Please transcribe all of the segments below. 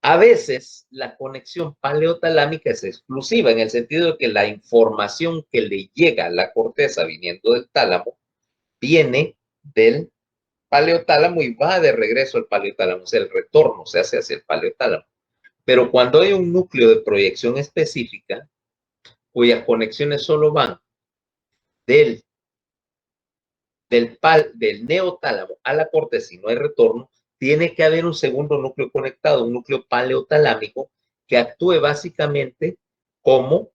A veces la conexión paleotalámica es exclusiva en el sentido de que la información que le llega a la corteza viniendo del tálamo viene del paleotálamo y va de regreso al paleotálamo, o sea, el retorno se hace hacia el paleotálamo. Pero cuando hay un núcleo de proyección específica, cuyas conexiones solo van del, del neotálamo a la corteza y no hay retorno, tiene que haber un segundo núcleo conectado, un núcleo paleotalámico, que actúe básicamente como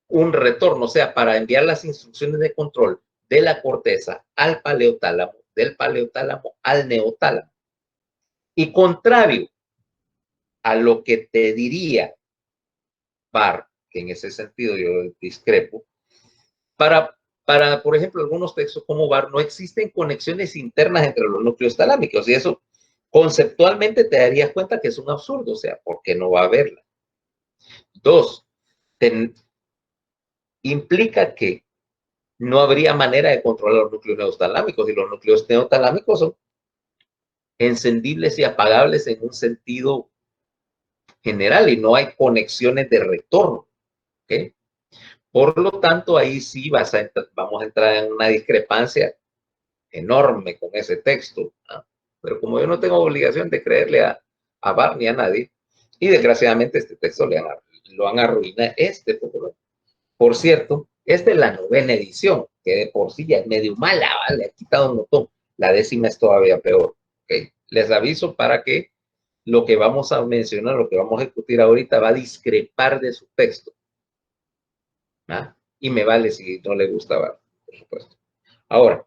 un retorno, o sea, para enviar las instrucciones de control de la corteza al paleotálamo, del paleotálamo al neotálamo. Y contrario a lo que te diría Barr, que en ese sentido yo discrepo, por ejemplo, algunos textos como Barr, no existen conexiones internas entre los núcleos talámicos, y eso conceptualmente te darías cuenta que es un absurdo, o sea, ¿por qué no va a haberla? Dos, implica que no habría manera de controlar los núcleos neotalámicos, y los núcleos neotalámicos son encendibles y apagables en un sentido general, y no hay conexiones de retorno, ¿ok? Por lo tanto, ahí sí vamos a entrar en una discrepancia enorme con ese texto, ¿no? Pero como yo no tengo obligación de creerle a Barr ni a nadie, y desgraciadamente este texto lo han arruinado, por cierto, esta es la novena edición, que de por sí ya es medio mala, ¿vale? Le ha quitado un montón. La décima es todavía peor, ¿ok? Les aviso para que lo que vamos a mencionar, lo que vamos a discutir ahorita, va a discrepar de su texto, ¿ah? Y me vale si no le gusta Barr, por supuesto. Ahora,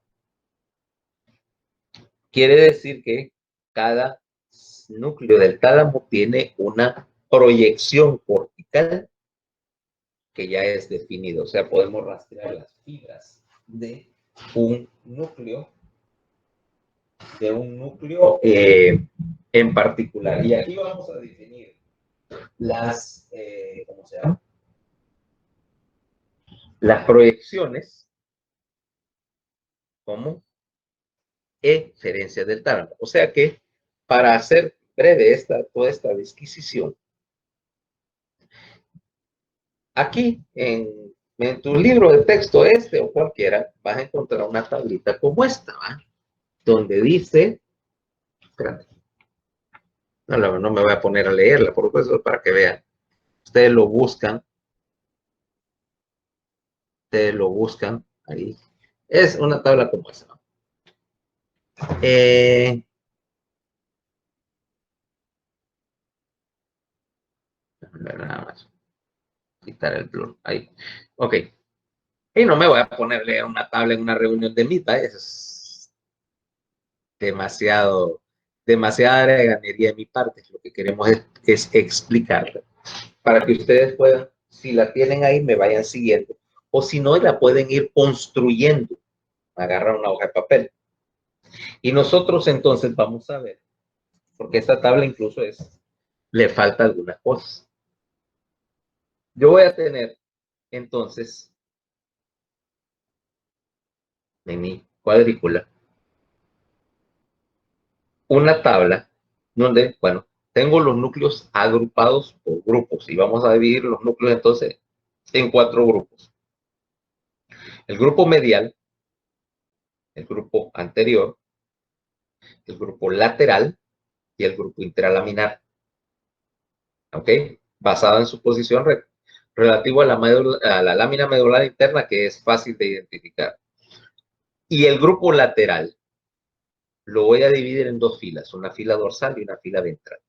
quiere decir que cada núcleo del tálamo tiene una proyección cortical que ya es definido. O sea, podemos rastrear las fibras de un núcleo, en particular. Y aquí vamos a definir ¿cómo se llama? Las proyecciones como eferencias del tálamo. O sea que, para hacer breve toda esta disquisición, aquí en tu libro de texto o cualquiera, vas a encontrar una tablita como esta, ¿va? Donde dice, espérate, no me voy a poner a leerla, por supuesto, para que vean. Ustedes lo buscan ahí. Es una tabla como esa, ¿no? Nada más. Quitar el blur. Ahí. Ok. Y no me voy a poner a leer una tabla en una reunión de Meet, ¿va? Eso es demasiada reganería de mi parte. Lo que queremos es explicarla para que ustedes puedan, si la tienen ahí, me vayan siguiendo. O si no, la pueden ir construyendo. Agarrar una hoja de papel. Y nosotros entonces vamos a ver, porque esta tabla incluso le falta algunas cosas. Yo voy a tener entonces en mi cuadrícula una tabla donde, bueno, tengo los núcleos agrupados por grupos y vamos a dividir los núcleos entonces en 4 grupos. El grupo medial, el grupo anterior, el grupo lateral y el grupo intralaminar. ¿Ok? Basado en su posición relativo a la lámina medular interna, que es fácil de identificar. Y el grupo lateral lo voy a dividir en 2 filas, una fila dorsal y una fila ventral.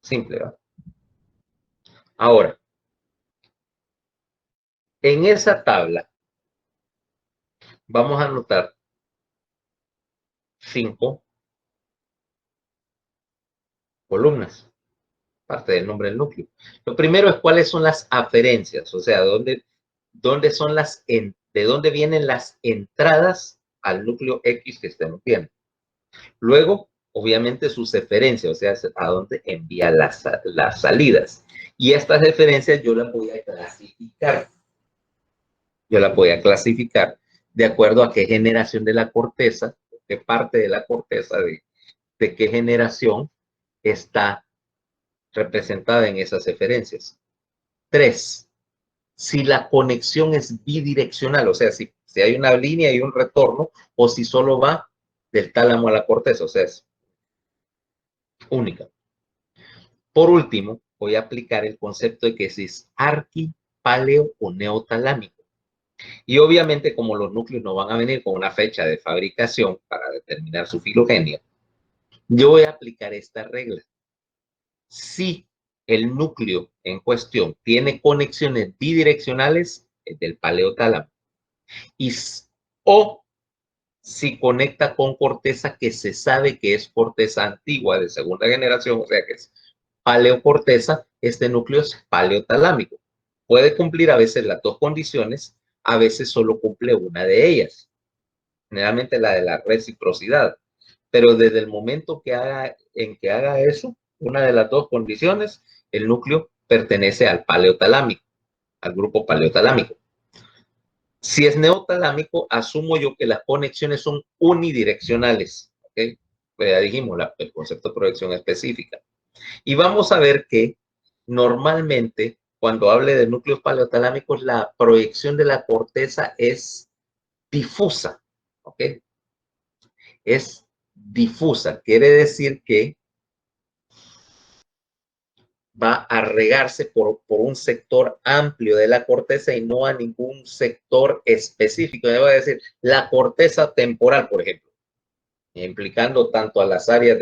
Simple, ¿verdad? Ahora, en esa tabla vamos a anotar 5 columnas, parte del nombre del núcleo. Lo primero es cuáles son las aferencias, o sea, de dónde vienen las entradas al núcleo X que estemos viendo. Luego, obviamente, sus eferencias, o sea, a dónde envía las salidas. Y estas referencias yo las voy a clasificar. De acuerdo a qué generación de la corteza, qué parte de la corteza, de qué generación está representada en esas referencias. 3. Si la conexión es bidireccional, o sea, si hay una línea y un retorno, o si solo va del tálamo a la corteza, o sea, es única. Por último, voy a aplicar el concepto de que si es arqui, paleo o neotalámico. Y obviamente, como los núcleos no van a venir con una fecha de fabricación para determinar su filogenia, yo voy a aplicar esta regla. Si el núcleo en cuestión tiene conexiones bidireccionales, es del paleotálamo. Y, o si conecta con corteza que se sabe que es corteza antigua de segunda generación, o sea que es paleocorteza, este núcleo es paleotalámico. Puede cumplir a veces las dos condiciones, a veces solo cumple una de ellas, generalmente la de la reciprocidad. Pero desde el momento en que haga eso, una de las dos condiciones, el núcleo pertenece al paleotalámico, al grupo paleotalámico. Si es neotalámico, asumo yo que las conexiones son unidireccionales. ¿Okay? Pues ya dijimos el concepto de proyección específica. Y vamos a ver que normalmente, cuando hable de núcleos paleotalámicos, la proyección de la corteza es difusa. ¿Ok? Es difusa. Quiere decir que va a regarse por un sector amplio de la corteza y no a ningún sector específico. Debo decir, la corteza temporal, por ejemplo, implicando tanto a las áreas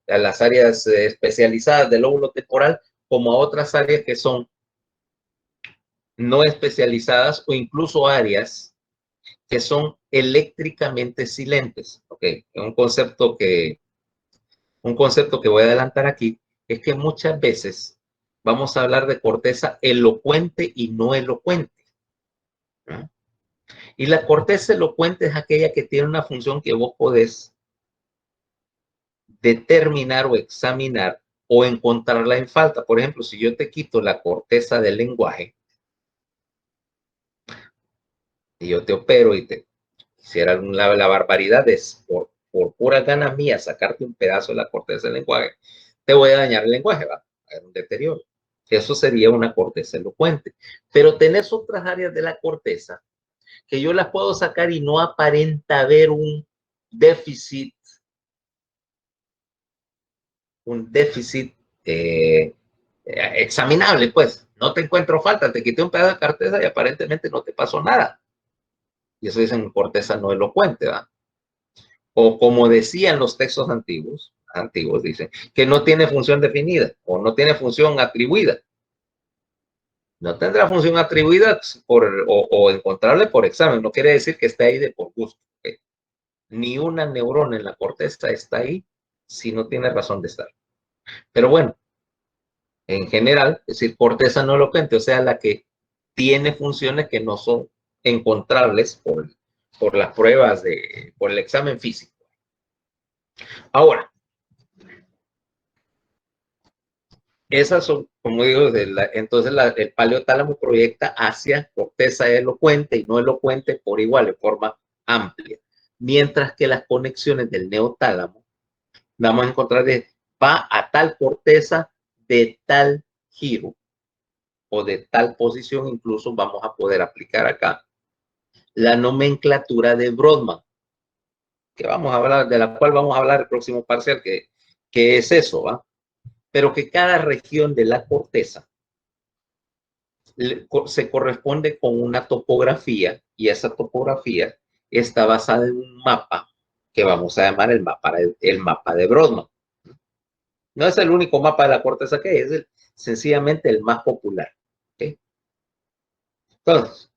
a las áreas especializadas del lóbulo temporal como a otras áreas que son no especializadas o incluso áreas que son eléctricamente silentes. Okay. Un concepto que voy a adelantar aquí es que muchas veces vamos a hablar de corteza elocuente y no elocuente. ¿No? Y la corteza elocuente es aquella que tiene una función que vos podés determinar o examinar o encontrarla en falta. Por ejemplo, si yo te quito la corteza del lenguaje y yo te opero y te hiciera la barbaridad es por pura gana mía sacarte un pedazo de la corteza del lenguaje, te voy a dañar el lenguaje, va a haber un deterioro. Eso sería una corteza elocuente. Pero tenés otras áreas de la corteza que yo las puedo sacar y no aparenta haber déficit, un déficit examinable, pues. No te encuentro falta, te quité un pedazo de corteza y aparentemente no te pasó nada. Y eso dicen corteza no elocuente, ¿verdad? O como decían los textos antiguos dicen, que no tiene función definida o no tiene función atribuida. No tendrá función atribuida o encontrable por examen. No quiere decir que esté ahí de por gusto. ¿Okay? Ni una neurona en la corteza está ahí si no tiene razón de estar. Pero bueno, en general, es decir, corteza no elocuente, o sea, la que tiene funciones que no son encontrables por las pruebas, por el examen físico. Ahora, esas son, como digo, entonces el paleotálamo proyecta hacia corteza elocuente y no elocuente por igual, de forma amplia. Mientras que las conexiones del neotálamo, vamos a encontrar de va a tal corteza de tal giro o de tal posición, incluso vamos a poder aplicar acá la nomenclatura de Brodmann, que vamos a hablar, de la cual vamos a hablar el próximo parcial, que es eso, ¿va? Pero que cada región de la corteza se corresponde con una topografía y esa topografía está basada en un mapa que vamos a llamar el mapa de Brodmann. No es el único mapa de la corteza que hay, es sencillamente el más popular. ¿Okay? Entonces,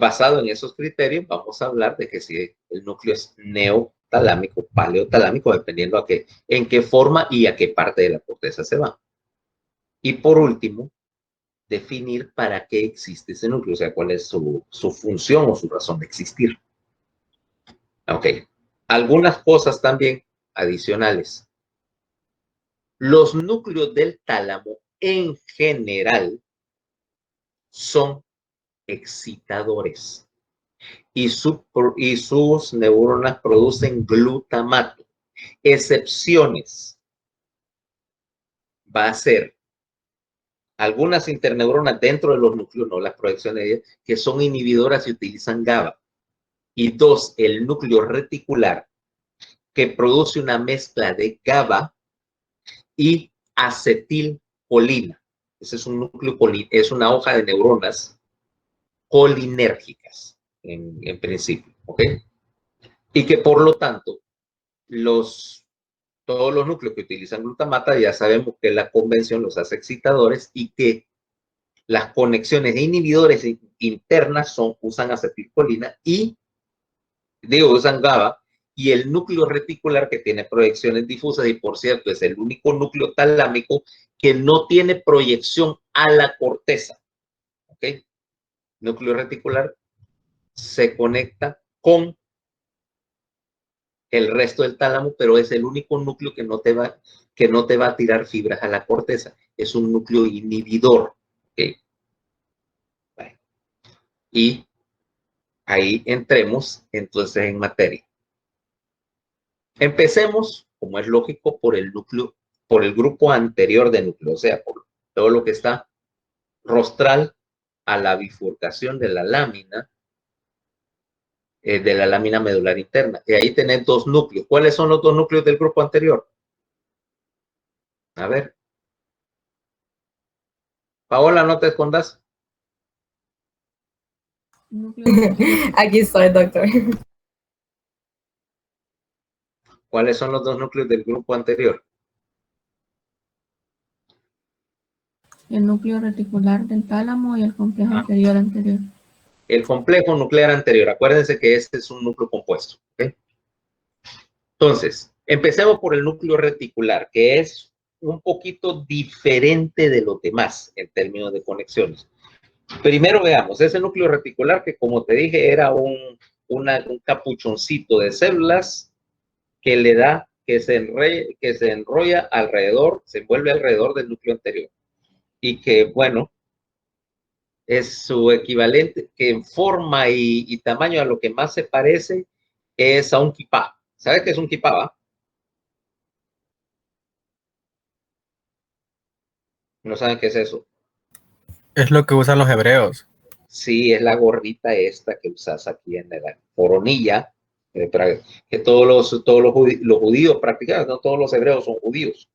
basado en esos criterios, vamos a hablar de que si el núcleo es neotalámico, paleotalámico, dependiendo en qué forma y a qué parte de la corteza se va. Y por último, definir para qué existe ese núcleo, o sea, cuál es su función o su razón de existir. Ok. Algunas cosas también adicionales. Los núcleos del tálamo en general son excitadores. y sus neuronas producen glutamato. Excepciones va a ser algunas interneuronas dentro de los núcleos, no las proyecciones de ellas, que son inhibidoras y utilizan GABA. Y dos, el núcleo reticular, que produce una mezcla de GABA y acetilcolina. Ese es un núcleo, es una hoja de neuronas colinérgicas, en principio, ¿ok? Y que por lo tanto, todos los núcleos que utilizan glutamata ya sabemos que la convención los hace excitadores y que las conexiones de inhibidores internas usan acetilcolina y, usan GABA, y el núcleo reticular que tiene proyecciones difusas, y por cierto es el único núcleo talámico que no tiene proyección a la corteza, ¿ok? Núcleo reticular se conecta con el resto del tálamo, pero es el único núcleo que no te va a tirar fibras a la corteza. Es un núcleo inhibidor. ¿Okay? Bueno, y ahí entremos entonces en materia. Empecemos, como es lógico, por el núcleo, por el grupo anterior de núcleo, o sea, por todo lo que está rostral a la bifurcación de la lámina medular interna. Y ahí tenés dos núcleos. ¿Cuáles son los dos núcleos del grupo anterior? A ver. Paola, no te escondas. Aquí estoy, doctor. ¿Cuáles son los dos núcleos del grupo anterior? El núcleo reticular del tálamo y el complejo anterior. El complejo nuclear anterior. Acuérdense que este es un núcleo compuesto. ¿Okay? Entonces, empecemos por el núcleo reticular, que es un poquito diferente de los demás en términos de conexiones. Primero veamos ese núcleo reticular que, como te dije, era un capuchoncito de células que le da, que se enrolla alrededor, se envuelve alrededor del núcleo anterior. Y que, bueno, es su equivalente, que en forma y tamaño a lo que más se parece es a un kipá. ¿Sabes qué es un kipá, va? ¿No saben qué es eso? Es lo que usan los hebreos. Sí, es la gorrita esta que usas aquí en la coronilla, que todos los judíos practican, no todos los hebreos son judíos,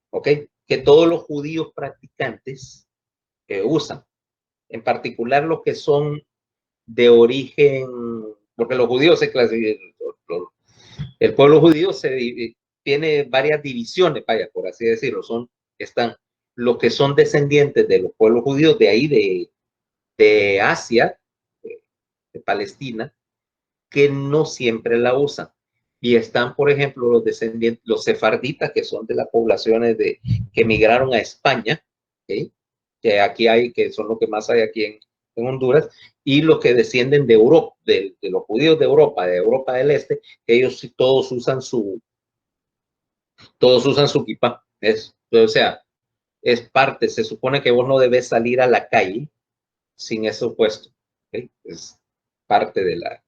¿ok? Que todos los judíos practicantes usan, en particular los que son de origen, porque los judíos se clasifican, el pueblo judío tiene varias divisiones, vaya, por así decirlo, están los que son descendientes de los pueblos judíos de ahí, de Asia, de Palestina, que no siempre la usan. Y están, por ejemplo, los descendientes, los sefarditas, que son de las poblaciones que emigraron a España, ¿okay? Que aquí hay, que son los que más hay aquí en Honduras, y los que descienden de Europa, de los judíos de Europa del Este, ellos todos usan su kipá. O sea, es parte, se supone que vos no debes salir a la calle sin eso puesto. ¿Okay? Es parte de la...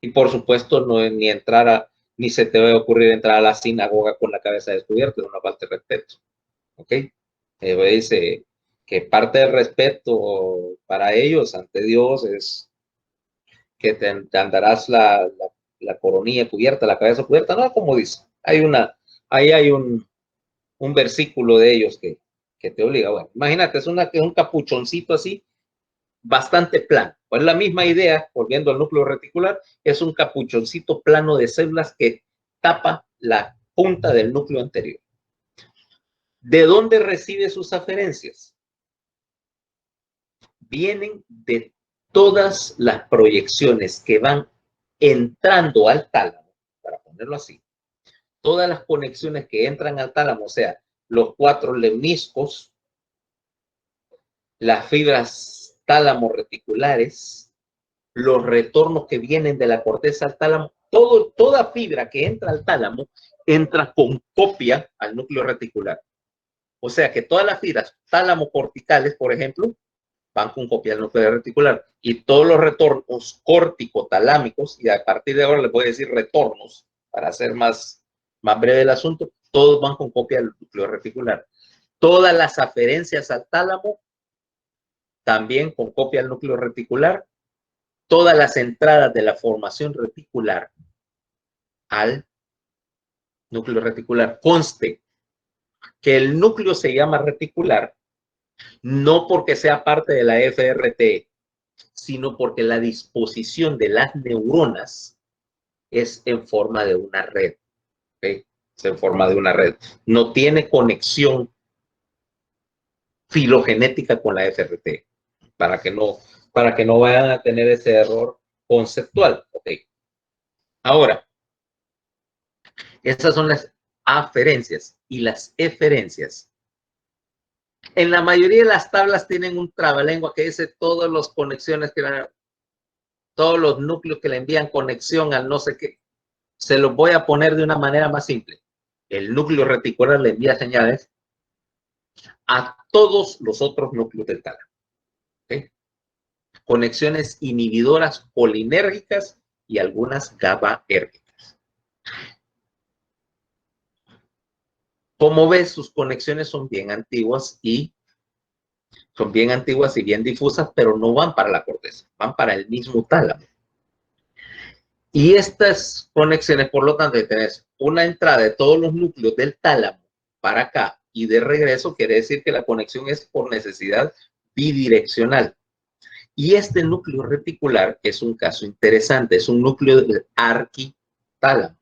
Y por supuesto, no es ni se te va a ocurrir entrar a la sinagoga con la cabeza descubierta, es una falta de respeto. ¿Ok? Dice que parte del respeto para ellos ante Dios es que te andarás la coronilla cubierta, la cabeza cubierta, no, como dice, ahí hay un versículo de ellos que te obliga. Bueno, imagínate, es un capuchoncito así, bastante plano. Pues la misma idea, volviendo al núcleo reticular, es un capuchoncito plano de células que tapa la punta del núcleo anterior. ¿De dónde recibe sus aferencias? Vienen de todas las proyecciones que van entrando al tálamo, para ponerlo así, todas las conexiones que entran al tálamo, o sea, los 4 lemniscos, las fibras tálamo reticulares, los retornos que vienen de la corteza al tálamo, toda fibra que entra al tálamo entra con copia al núcleo reticular. O sea que todas las fibras tálamo corticales, por ejemplo, van con copia al núcleo reticular. Y todos los retornos córtico-talámicos, y a partir de ahora les voy a decir retornos, para hacer más breve el asunto, todos van con copia al núcleo reticular. Todas las aferencias al tálamo, también con copia al núcleo reticular. Todas las entradas de la formación reticular al núcleo reticular. Conste que el núcleo se llama reticular no porque sea parte de la FRT, sino porque la disposición de las neuronas es en forma de una red. ¿Okay? Es en forma de una red. No tiene conexión filogenética con la FRT, para que no vayan a tener ese error conceptual. Okay. Ahora, esas son las aferencias y las eferencias. En la mayoría de las tablas tienen un trabalengua que dice todas las conexiones todos los núcleos que le envían conexión al no sé qué. Se los voy a poner de una manera más simple. El núcleo reticular le envía señales a todos los otros núcleos del tálamo. ¿Okay? Conexiones inhibidoras colinérgicas y algunas GABAérgicas. Como ves, sus conexiones son bien antiguas y bien difusas, pero no van para la corteza, van para el mismo tálamo. Y estas conexiones, por lo tanto, tenés una entrada de todos los núcleos del tálamo para acá y de regreso, quiere decir que la conexión es por necesidad bidireccional. Y este núcleo reticular es un caso interesante, es un núcleo del arquitálamo.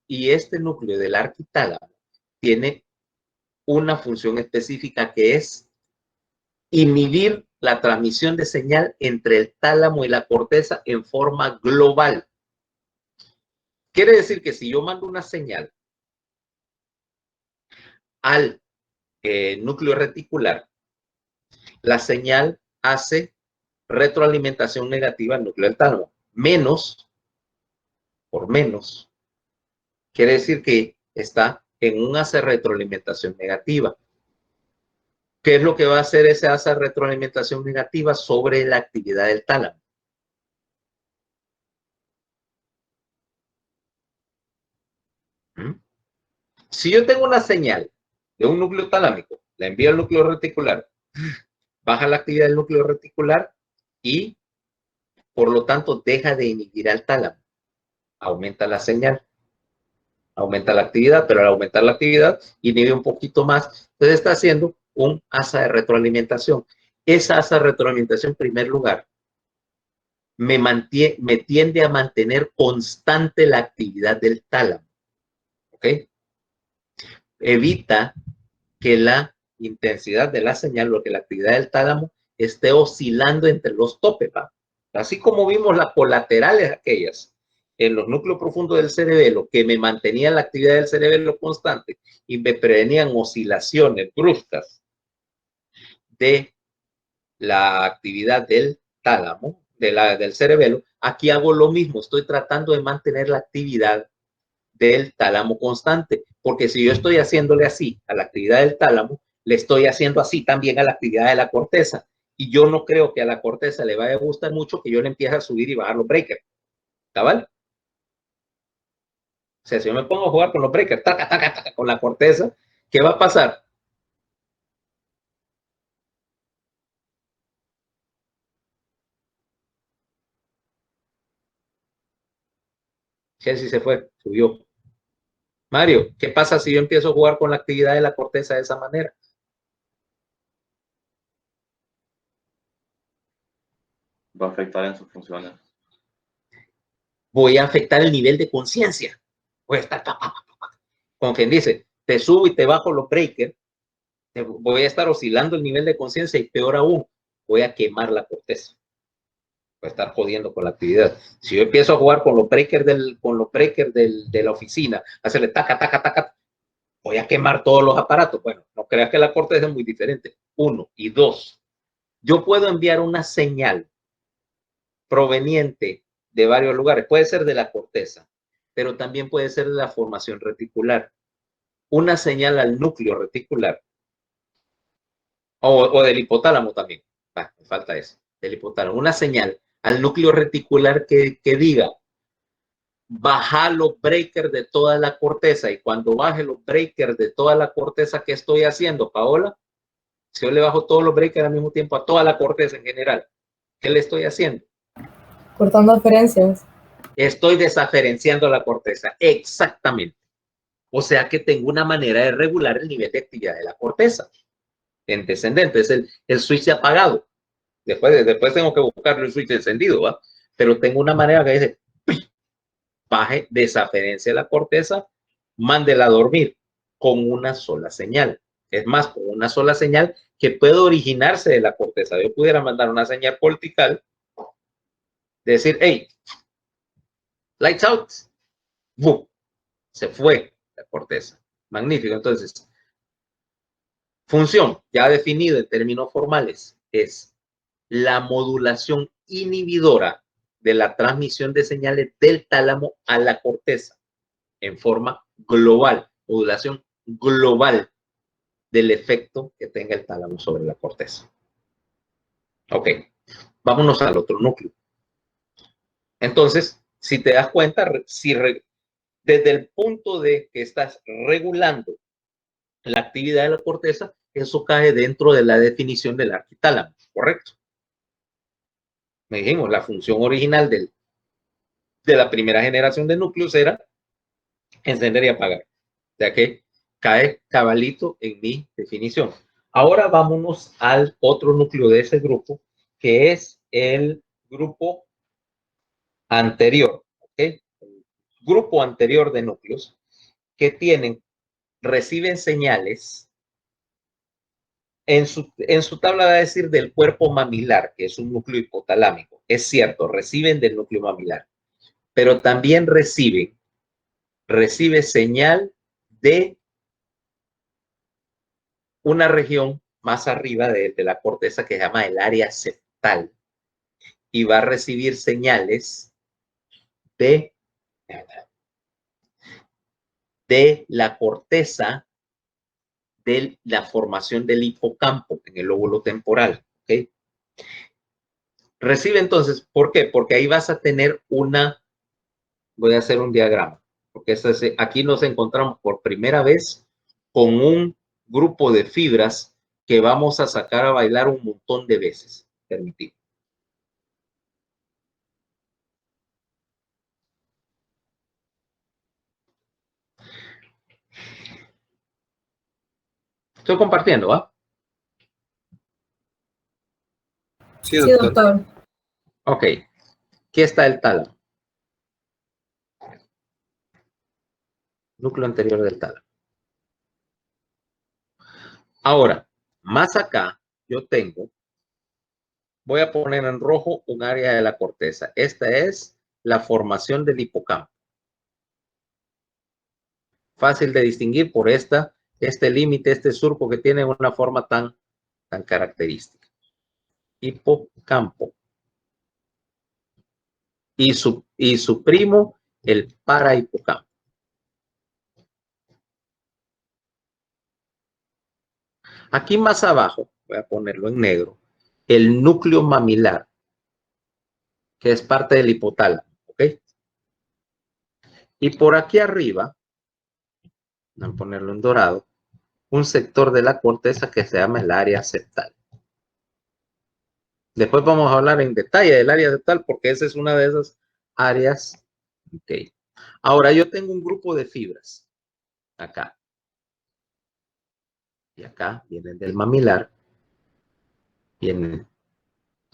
Y este núcleo del arquitálamo tiene una función específica que es inhibir la transmisión de señal entre el tálamo y la corteza en forma global. Quiere decir que si yo mando una señal al núcleo reticular, la señal hace retroalimentación negativa al núcleo del tálamo. Por menos, quiere decir que está en un asa de retroalimentación negativa. ¿Qué es lo que va a hacer ese asa de retroalimentación negativa sobre la actividad del tálamo? Si yo tengo una señal de un núcleo talámico, la envío al núcleo reticular, baja la actividad del núcleo reticular y, por lo tanto, deja de inhibir al tálamo. Aumenta la señal, aumenta la actividad, pero al aumentar la actividad, inhibe un poquito más. Entonces está haciendo un asa de retroalimentación. Esa asa de retroalimentación, en primer lugar, me tiende a mantener constante la actividad del tálamo. ¿Ok? Evita que la intensidad de la señal o que la actividad del tálamo esté oscilando entre los topes. ¿Va? Así como vimos las colaterales aquellas en los núcleos profundos del cerebelo que me mantenían la actividad del cerebelo constante y me prevenían oscilaciones bruscas de la actividad del tálamo, del cerebelo, aquí hago lo mismo, estoy tratando de mantener la actividad del tálamo constante, porque si yo estoy haciéndole así a la actividad del tálamo, le estoy haciendo así también a la actividad de la corteza, y yo no creo que a la corteza le vaya a gustar mucho que yo le empiece a subir y bajar los breakers, ¿cabal? O sea, si yo me pongo a jugar con los breakers, taca, taca, taca, con la corteza, ¿qué va a pasar? Chelsea se fue, subió. Mario, ¿qué pasa si yo empiezo a jugar con la actividad de la corteza de esa manera? Va a afectar en sus funciones. Voy a afectar el nivel de conciencia. Voy a estar, como quien dice, te subo y te bajo los breakers, voy a estar oscilando el nivel de conciencia y peor aún, voy a quemar la corteza. Voy a estar jodiendo con la actividad. Si yo empiezo a jugar con los breakers de la oficina, hacerle taca, taca, taca, voy a quemar todos los aparatos. Bueno, no creas que la corteza es muy diferente. 1 y 2. Yo puedo enviar una señal proveniente de varios lugares. Puede ser de la corteza, pero también puede ser de la formación reticular. Una señal al núcleo reticular o del hipotálamo también. Me falta eso, del hipotálamo. Una señal al núcleo reticular que diga, baja los breakers de toda la corteza, y cuando baje los breakers de toda la corteza, ¿qué estoy haciendo, Paola? Si yo le bajo todos los breakers al mismo tiempo a toda la corteza en general, ¿qué le estoy haciendo? Cortando aferencias. Estoy desaferenciando la corteza, exactamente. O sea que tengo una manera de regular el nivel de actividad de la corteza. En descendente, es el switch apagado. Después tengo que buscarle el switch encendido, ¿va? Pero tengo una manera que dice, baje, desaferencia la corteza, mándela a dormir con una sola señal. Es más, con una sola señal que puede originarse de la corteza. Yo pudiera mandar una señal cortical, decir, hey, lights out, ¡bum! Se fue la corteza. Magnífico. Entonces, función ya definida en términos formales es la modulación inhibidora de la transmisión de señales del tálamo a la corteza en forma global, modulación global del efecto que tenga el tálamo sobre la corteza. Ok, vámonos al otro núcleo. Entonces, si te das cuenta, desde el punto de que estás regulando la actividad de la corteza, eso cae dentro de la definición del arquitálamo, ¿correcto? Me dijimos, la función original de la primera generación de núcleos era encender y apagar. O sea que cae cabalito en mi definición. Ahora vámonos al otro núcleo de ese grupo, que es el grupo anterior. ¿Okay? El grupo anterior de núcleos que reciben señales. En su tabla va a decir del cuerpo mamilar, que es un núcleo hipotalámico. Es cierto, reciben del núcleo mamilar, pero también recibe señal de una región más arriba de la corteza que se llama el área septal, y va a recibir señales de la corteza de la formación del hipocampo en el lóbulo temporal. ¿Okay? Recibe entonces, ¿por qué? Porque ahí vas a tener voy a hacer un diagrama, porque aquí nos encontramos por primera vez con un grupo de fibras que vamos a sacar a bailar un montón de veces. Permitido. Estoy compartiendo, ¿va? Sí, Sí, doctor. doctor. Ok. Aquí está el tálamo. Núcleo anterior del tálamo. Ahora, más acá, voy a poner en rojo un área de la corteza. Esta es la formación del hipocampo. Fácil de distinguir por este límite, este surco que tiene una forma tan característica. Hipocampo. Y su primo, el parahipocampo. Aquí más abajo, voy a ponerlo en negro, el núcleo mamilar, que es parte del hipotálamo, ¿ok? Y por aquí arriba, voy a ponerlo en dorado, un sector de la corteza que se llama el área septal. Después vamos a hablar en detalle del área septal porque esa es una de esas áreas. Ok. Ahora yo tengo un grupo de fibras acá. Y acá vienen del mamilar.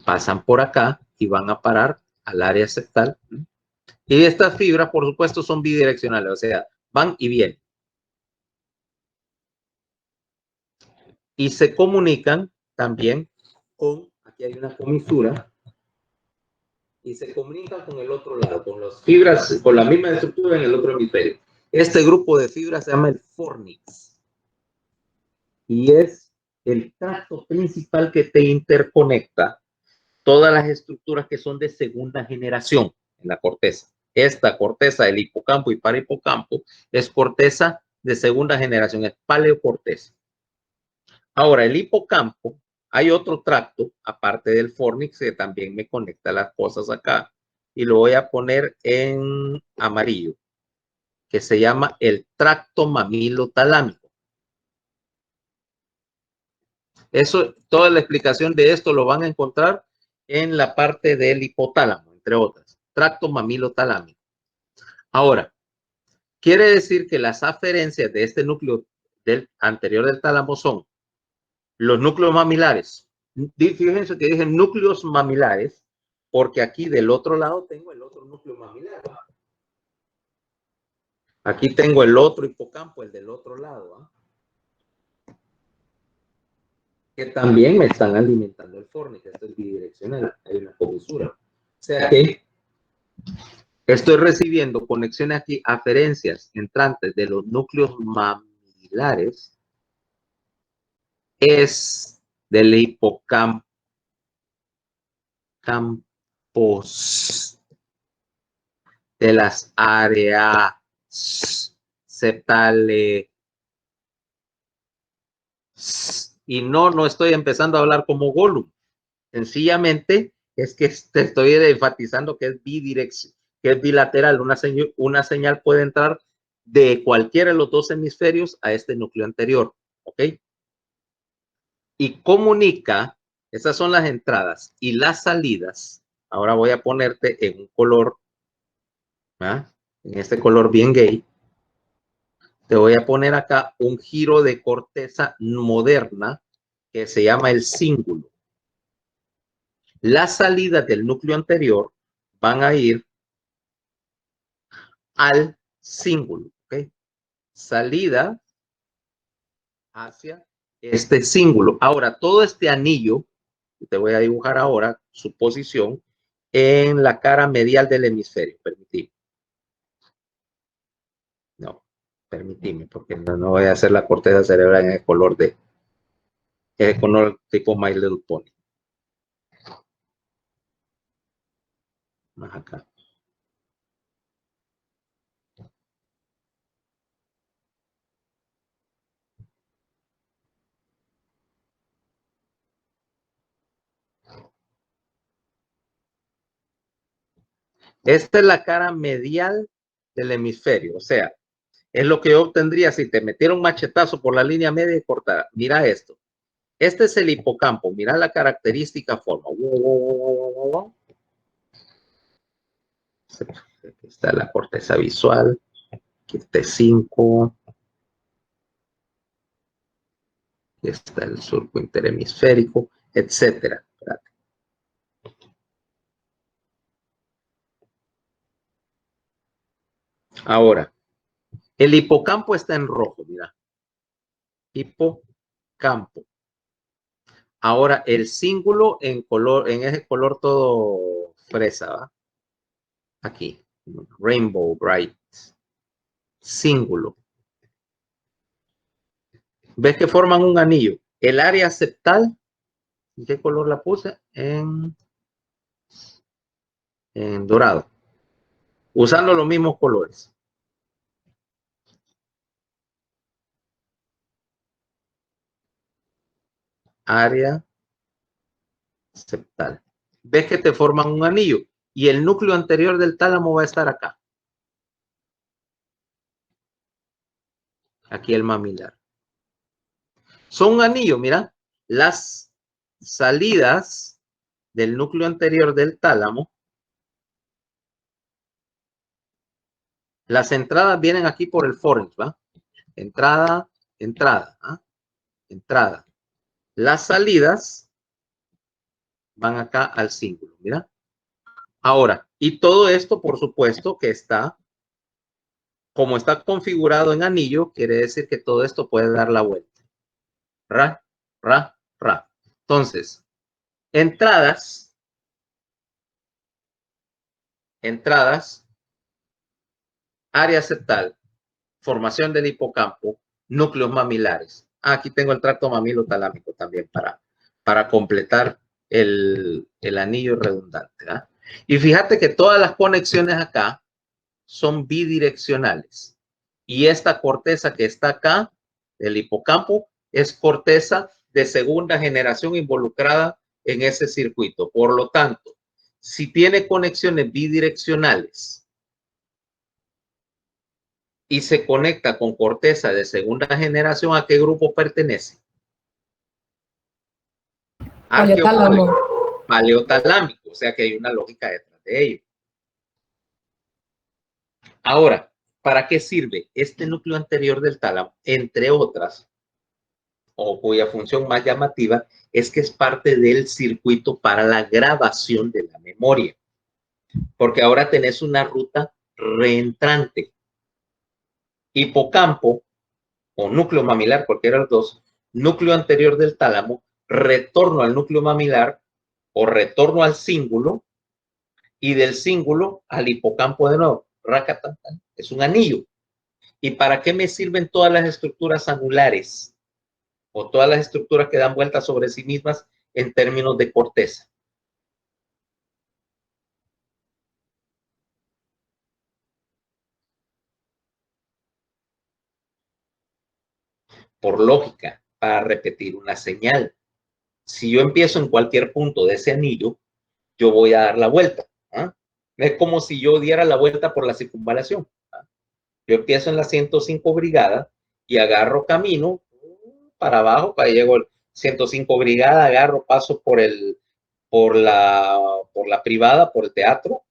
Pasan por acá y van a parar al área septal. Y estas fibras, por supuesto, son bidireccionales, o sea, van y vienen. Y se comunican también aquí hay una comisura, y se comunican con el otro lado, con las fibras, con la misma estructura en el otro hemisferio. Este grupo de fibras se llama el fornix. Y es el tracto principal que te interconecta todas las estructuras que son de segunda generación en la corteza. Esta corteza del hipocampo y parahipocampo es corteza de segunda generación, es paleocorteza. Ahora, el hipocampo, hay otro tracto, aparte del fornix, que también me conecta las cosas acá. Y lo voy a poner en amarillo, que se llama el tracto mamilotalámico. Eso, toda la explicación de esto lo van a encontrar en la parte del hipotálamo, entre otras. Tracto mamilotalámico. Ahora, quiere decir que las aferencias de este núcleo del anterior del tálamo son los núcleos mamilares. Fíjense que dije núcleos mamilares, porque aquí del otro lado tengo el otro núcleo mamilar. Aquí tengo el otro hipocampo, el del otro lado, que también me están alimentando el fornix. Esto es bidireccional, hay una comisura. O sea que estoy recibiendo conexiones aquí, aferencias entrantes de los núcleos mamilares, es del hipocampo, de las áreas septales. Y no estoy empezando a hablar como Gollum. Sencillamente es que te estoy enfatizando que es bidireccional, que es bilateral. Una señal puede entrar de cualquiera de los dos hemisferios a este núcleo anterior. ¿Ok? Y comunica, esas son las entradas y las salidas. Ahora voy a ponerte en un color, ¿ah? En este color bien gay. Te voy a poner acá un giro de corteza moderna que se llama el cíngulo. Las salidas del núcleo anterior van a ir al cíngulo. ¿Okay? Salida hacia este cíngulo. Ahora, todo este anillo, te voy a dibujar ahora su posición en la cara medial del hemisferio. Permitime. No, permitime, porque no voy a hacer la corteza cerebral en el color de el color tipo My Little Pony. Más acá. Esta es la cara medial del hemisferio, o sea, es lo que yo obtendría si te metiera un machetazo por la línea media y cortara. Mira esto. Este es el hipocampo. Mira la característica forma. Aquí está la corteza visual. Aquí está T5. Aquí está el surco interhemisférico, etcétera. Ahora, el hipocampo está en rojo, mira. Hipocampo. Ahora, el cíngulo en color, en ese color todo fresa, ¿va? Aquí, Rainbow Bright. Cíngulo. ¿Ves que forman un anillo? El área septal, ¿en qué color la puse? En dorado. Usando los mismos colores. Área septal. ¿Ves que te forman un anillo? Y el núcleo anterior del tálamo va a estar acá. Aquí el mamilar. Son un anillo, mira. Las salidas del núcleo anterior del tálamo. Las entradas vienen aquí por el fornix, ¿va? Entrada, entrada, ¿ah? Entrada. Las salidas van acá al cíngulo, mira. Ahora, y todo esto, por supuesto, que está, como está configurado en anillo, quiere decir que todo esto puede dar la vuelta. Ra, ra, ra. Entonces, entradas, área septal, formación del hipocampo, núcleos mamilares. Aquí tengo el tracto mamilotalámico también para completar el anillo redundante. ¿Ah? Y fíjate que todas las conexiones acá son bidireccionales. Y esta corteza que está acá, el hipocampo, es corteza de segunda generación involucrada en ese circuito. Por lo tanto, si tiene conexiones bidireccionales y se conecta con corteza de segunda generación, ¿a qué grupo pertenece? Paleotálamo. Paleotalámico, o sea que hay una lógica detrás de ello. Ahora, ¿para qué sirve este núcleo anterior del tálamo? Entre otras, o cuya función más llamativa es que es parte del circuito para la grabación de la memoria, porque ahora tenés una ruta reentrante. Hipocampo o núcleo mamilar, cualquiera de los dos, núcleo anterior del tálamo, retorno al núcleo mamilar o retorno al cíngulo y del cíngulo al hipocampo de nuevo. Es un anillo. ¿Y para qué me sirven todas las estructuras angulares o todas las estructuras que dan vueltas sobre sí mismas en términos de corteza? Por lógica, para repetir una señal. Si yo empiezo en cualquier punto de ese anillo, yo voy a dar la vuelta. ¿Ah? Es como si yo diera la vuelta por la circunvalación. ¿Ah? Yo empiezo en la 105 brigada y agarro camino para abajo, para llego al 105 brigada, agarro, paso por la privada, por el teatro,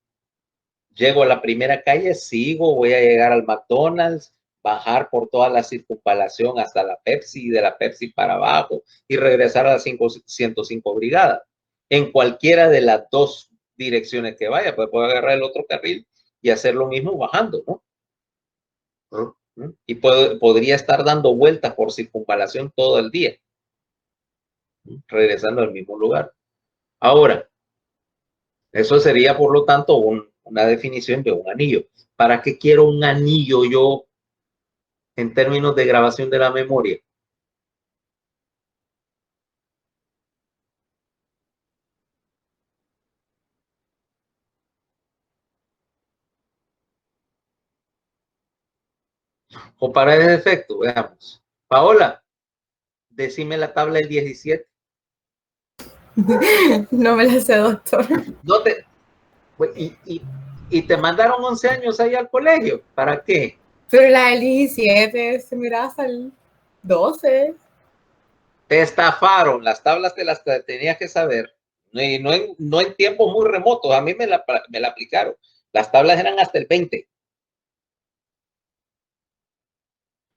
llego a la primera calle, sigo, voy a llegar al McDonald's, bajar por toda la circunvalación hasta la Pepsi, de la Pepsi para abajo y regresar a la 105 brigada. En cualquiera de las dos direcciones que vaya, pues puedo agarrar el otro carril y hacer lo mismo bajando, ¿no? Y podría estar dando vueltas por circunvalación todo el día, regresando al mismo lugar. Ahora, eso sería, por lo tanto, una definición de un anillo. ¿Para qué quiero un anillo yo en términos de grabación de la memoria? O para ese efecto, veamos. Paola, decime la tabla del 17. No me la sé, doctor. No te, y te mandaron 11 años ahí al colegio. ¿Para qué? Pero la del 17 se miraba hasta el 12. Te estafaron. Las tablas te las tenías que saber. No en tiempos muy remotos. A mí me la aplicaron. Las tablas eran hasta el 20.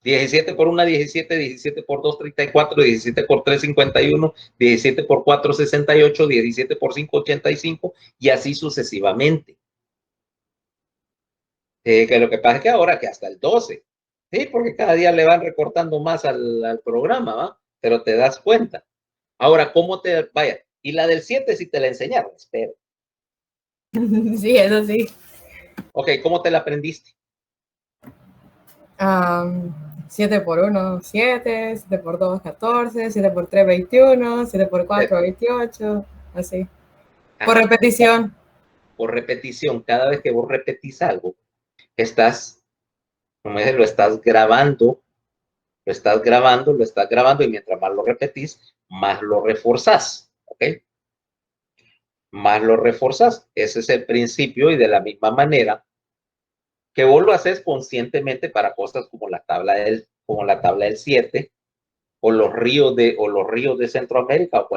17 por 1, 17, 17 por 2, 34, 17 por 3, 51, 17 por 4, 68, 17 por 5, 85 y así sucesivamente. Que lo que pasa es que ahora que hasta el 12, ¿sí? Porque cada día le van recortando más al programa, ¿va? Pero te das cuenta. Ahora, ¿cómo te vaya? Y la del 7 si te la enseñaron, espero. Sí, eso sí. Ok, ¿cómo te la aprendiste? 7 por 1, 7, 7 por 2, 14, 7 por 3, 21, 7 por 4, 28, así. Por repetición. Por repetición, cada vez que vos repetís algo, estás, como dices, lo estás grabando, y mientras más lo repetís, más lo reforzás, ¿ok? Más lo reforzás. Ese es el principio y de la misma manera que vos lo haces conscientemente para cosas como la tabla del 7 o los ríos de Centroamérica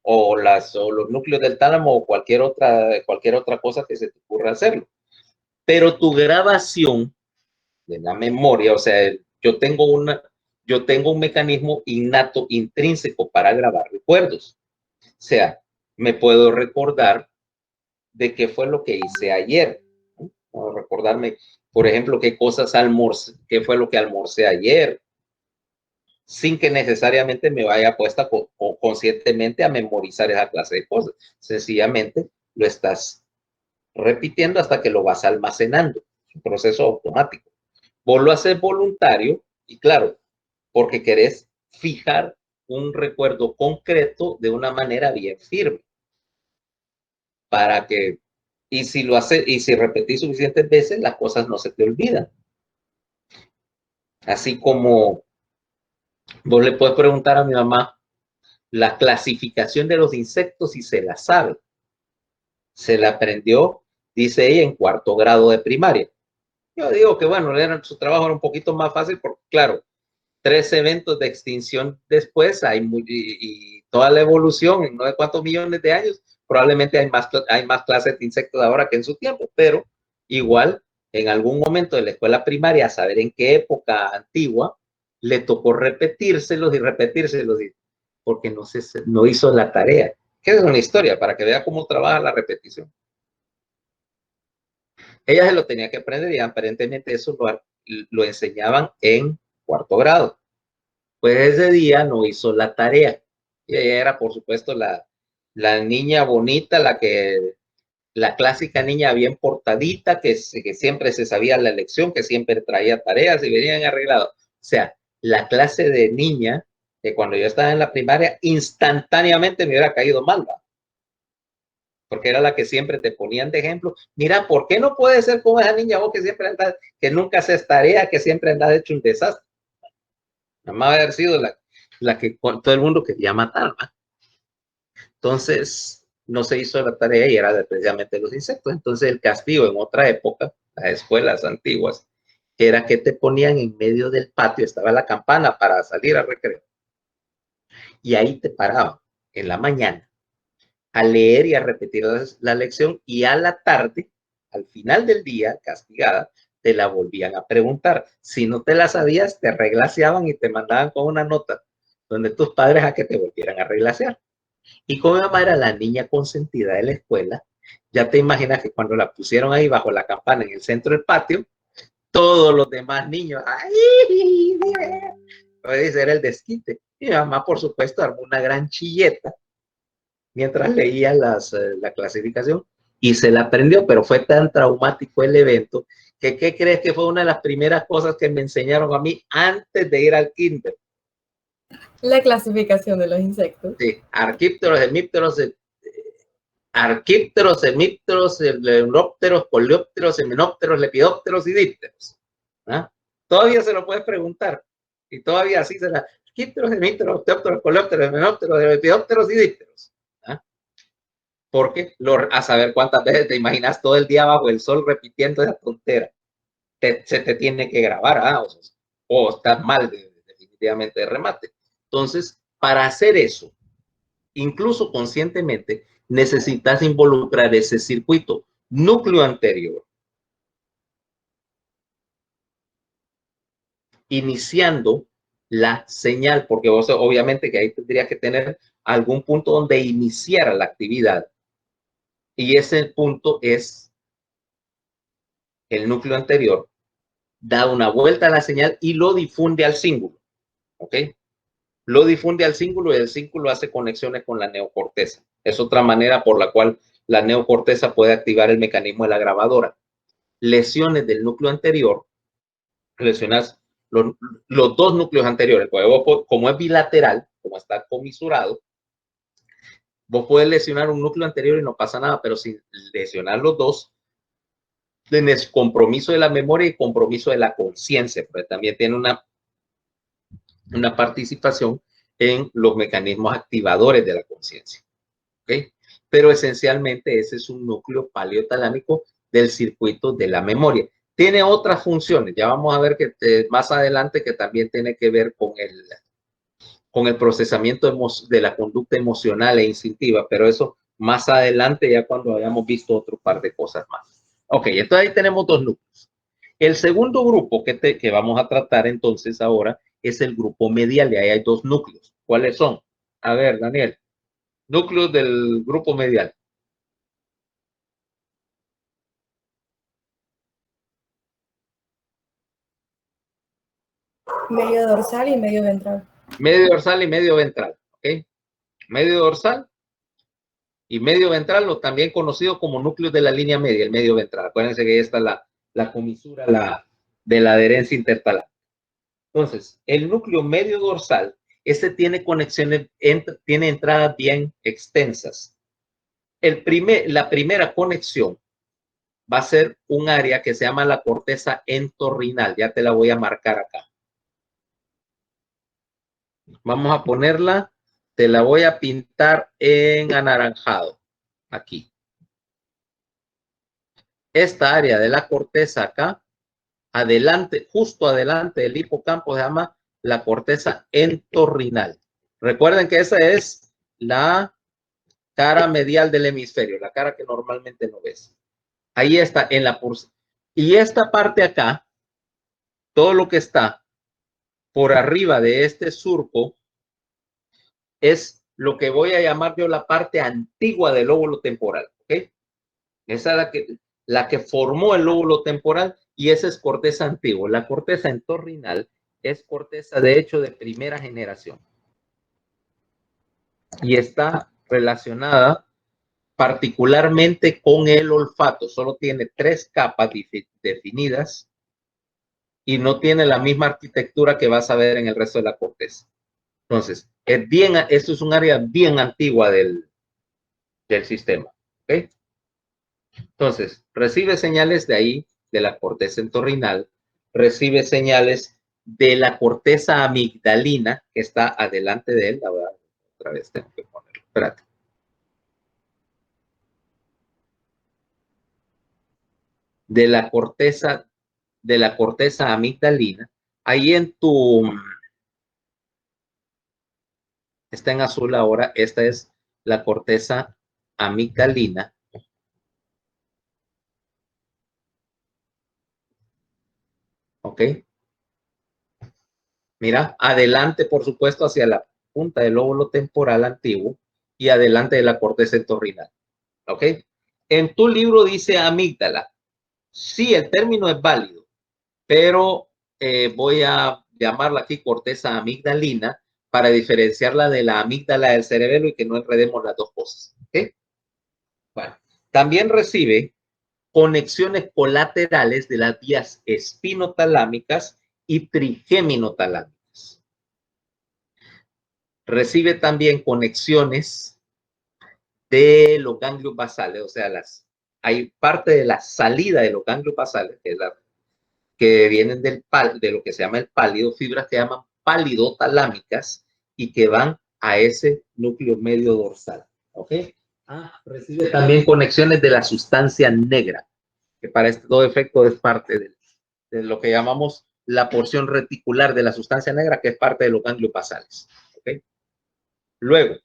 o los núcleos del tálamo o cualquier otra cosa que se te ocurra hacerlo. Pero tu grabación de la memoria, o sea, yo tengo un mecanismo innato, intrínseco para grabar recuerdos. O sea, me puedo recordar de qué fue lo que hice ayer. ¿No? Puedo recordarme, por ejemplo, qué fue lo que almorcé ayer, sin que necesariamente me vaya puesta conscientemente a memorizar esa clase de cosas. Sencillamente lo estás repitiendo hasta que lo vas almacenando. Es un proceso automático. Vos lo haces voluntario y claro, porque querés fijar un recuerdo concreto de una manera bien firme. Para que, y si repetís suficientes veces, las cosas no se te olvidan. Así como vos le puedes preguntar a mi mamá, la clasificación de los insectos y se la sabe. Se la aprendió, dice ella, en 4º grado de primaria. Yo digo que bueno, su trabajo era un poquito más fácil porque, claro, 3 eventos de extinción después y toda la evolución en no sé cuántos millones de años, probablemente hay más clases de insectos ahora que en su tiempo, pero igual en algún momento de la escuela primaria, a saber en qué época antigua, le tocó repetírselos porque no hizo la tarea. Que es una historia para que vea cómo trabaja la repetición. Ella se lo tenía que aprender y aparentemente eso lo enseñaban en 4º grado. Pues ese día no hizo la tarea. Y ella era, por supuesto, la niña bonita, la clásica niña bien portadita, que siempre se sabía la lección, que siempre traía tareas y venían arreglados. O sea, la clase de niña, que cuando yo estaba en la primaria, instantáneamente me hubiera caído mal, ¿va? Porque era la que siempre te ponían de ejemplo. Mira, ¿por qué no puede ser como esa niña vos que siempre andas, que nunca haces tarea, que siempre andas hecho un desastre? Nada más haber sido la que todo el mundo quería matar, ¿va? Entonces, no se hizo la tarea y era precisamente los insectos. Entonces, el castigo en otra época, las escuelas antiguas, era que te ponían en medio del patio, estaba la campana para salir al recreo. Y ahí te paraban en la mañana a leer y a repetir la lección, y a la tarde, al final del día, castigada, te la volvían a preguntar. Si no te la sabías, te reglaseaban y te mandaban con una nota donde tus padres a que te volvieran a reglasear. Y como mi mamá era la niña consentida de la escuela, ya te imaginas que cuando la pusieron ahí bajo la campana en el centro del patio, todos los demás niños, ¡ay! Ese era el desquite. Y mi mamá, por supuesto, armó una gran chilleta mientras leía la clasificación y se la aprendió, pero fue tan traumático el evento que, ¿qué crees que fue una de las primeras cosas que me enseñaron a mí antes de ir al kinder? La clasificación de los insectos. Sí, arquípteros, hemípteros, leópteros, coleópteros, semenópteros, lepidópteros y dípteros. ¿Ah? Todavía se lo puedes preguntar. Y todavía así será. Arquípteros, hemípteros, teópteros, coleópteros, semenópteros, lepidópteros y dípteros. ¿Ah? Porque a saber cuántas veces te imaginas todo el día bajo el sol repitiendo esa tontera. Se te tiene que grabar, o estás mal definitivamente de remate. Entonces, para hacer eso, incluso conscientemente, necesitas involucrar ese circuito núcleo anterior, iniciando la señal, porque vos obviamente que ahí tendrías que tener algún punto donde iniciara la actividad, y ese punto es el núcleo anterior, da una vuelta a la señal y lo difunde al cíngulo, ¿ok? Lo difunde al cíngulo y el cíngulo hace conexiones con la neocorteza. Es otra manera por la cual la neocorteza puede activar el mecanismo de la grabadora. Lesiones del núcleo anterior, lesionas los dos núcleos anteriores, como es bilateral, como está comisurado, vos puedes lesionar un núcleo anterior y no pasa nada, pero sin lesionar los dos, tienes compromiso de la memoria y compromiso de la conciencia, porque también tiene una participación en los mecanismos activadores de la conciencia. ¿Okay? Pero esencialmente ese es un núcleo paleotalámico del circuito de la memoria. Tiene otras funciones, ya vamos a ver que más adelante que también tiene que ver con el procesamiento de la conducta emocional e instintiva, pero eso más adelante ya cuando hayamos visto otro par de cosas más. Ok, entonces ahí tenemos dos núcleos. El segundo grupo que vamos a tratar entonces ahora es el grupo medial y ahí hay dos núcleos. ¿Cuáles son? A ver, Daniel. Núcleos del grupo medial. Medio dorsal y medio ventral. Medio dorsal y medio ventral. ¿Ok? Medio dorsal y medio ventral, o también conocido como núcleos de la línea media, el medio ventral. Acuérdense que ahí está la comisura de la adherencia intertalar. Entonces, el núcleo medio dorsal, este tiene conexiones, tiene entradas bien extensas. La primera conexión va a ser un área que se llama la corteza entorrinal. Ya te la voy a marcar acá. Vamos a ponerla, te la voy a pintar en anaranjado, aquí. Esta área de la corteza acá, adelante, justo adelante del hipocampo, se llama la corteza entorrinal. Recuerden que esa es la cara medial del hemisferio, la cara que normalmente no ves. Ahí está en la pulsa. Y esta parte acá, todo lo que está por arriba de este surco, es lo que voy a llamar yo la parte antigua del lóbulo temporal. ¿Ok? Esa es la que formó el lóbulo temporal y esa es corteza antigua. La corteza entorrinal es corteza de hecho de primera generación. Y está relacionada particularmente con el olfato. Solo tiene 3 capas definidas y no tiene la misma arquitectura que vas a ver en el resto de la corteza. Entonces, esto es un área bien antigua del sistema. ¿Okay? Entonces, recibe señales de ahí, de la corteza entorrinal, recibe señales de la corteza amigdalina, que está adelante de él. La verdad, otra vez tengo que ponerlo. Espérate. De la corteza amigdalina, ahí en tu, está en azul ahora, esta es la corteza amigdalina. ¿Ok? Mira, adelante, por supuesto, hacia la punta del lóbulo temporal antiguo y adelante de la corteza entorrinal. ¿Ok? En tu libro dice amígdala. Sí, el término es válido, pero voy a llamarla aquí corteza amigdalina para diferenciarla de la amígdala del cerebelo y que no enredemos las dos cosas. ¿Ok? Bueno, también recibe conexiones colaterales de las vías espinotalámicas y trigéminotalámicas. Recibe también conexiones de los ganglios basales, o sea, hay parte de la salida de los ganglios basales, que vienen de lo que se llama el pálido, fibras que llaman pálido-talámicas y que van a ese núcleo medio dorsal. ¿Ok? Recibe también conexiones de la sustancia negra, que para todo efecto es parte de lo que llamamos la porción reticular de la sustancia negra, que es parte de los ganglios basales. ¿Ok? Luego,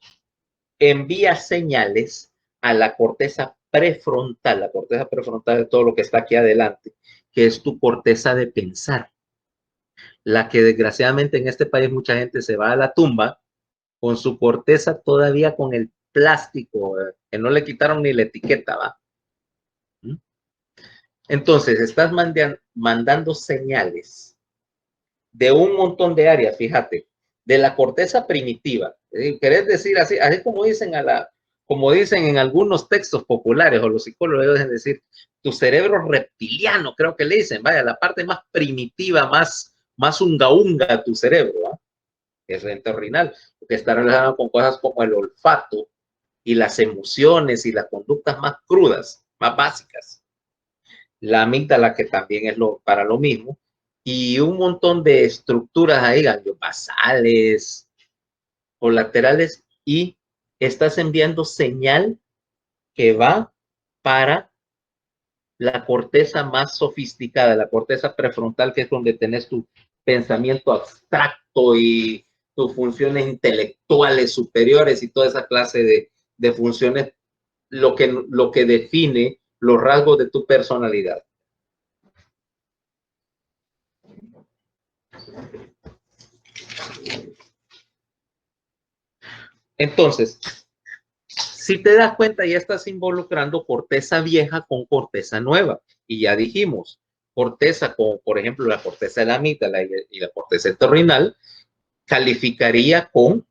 envía señales a la corteza prefrontal. La corteza prefrontal es todo lo que está aquí adelante, que es tu corteza de pensar. La que desgraciadamente en este país mucha gente se va a la tumba con su corteza todavía con el plástico, que no le quitaron ni la etiqueta, ¿va? Entonces, estás mandando señales de un montón de áreas, fíjate, de la corteza primitiva. ¿Querés decir así como dicen en algunos textos populares o los psicólogos deben decir, tu cerebro reptiliano, creo que le dicen, vaya, la parte más primitiva, más unga unga tu cerebro, ¿va? Es el entorrinal, porque está relacionado con cosas como el olfato y las emociones y las conductas más crudas, más básicas. La amígdala, que también es para lo mismo, y un montón de estructuras ahí, ganglios basales, colaterales, y estás enviando señal que va para la corteza más sofisticada, la corteza prefrontal, que es donde tenés tu pensamiento abstracto y tus funciones intelectuales superiores y toda esa clase de funciones, lo que define los rasgos de tu personalidad. Entonces, si te das cuenta, ya estás involucrando corteza vieja con corteza nueva. Y ya dijimos, corteza como, por ejemplo, la corteza de la amígdala y la corteza entorrinal, calificaría como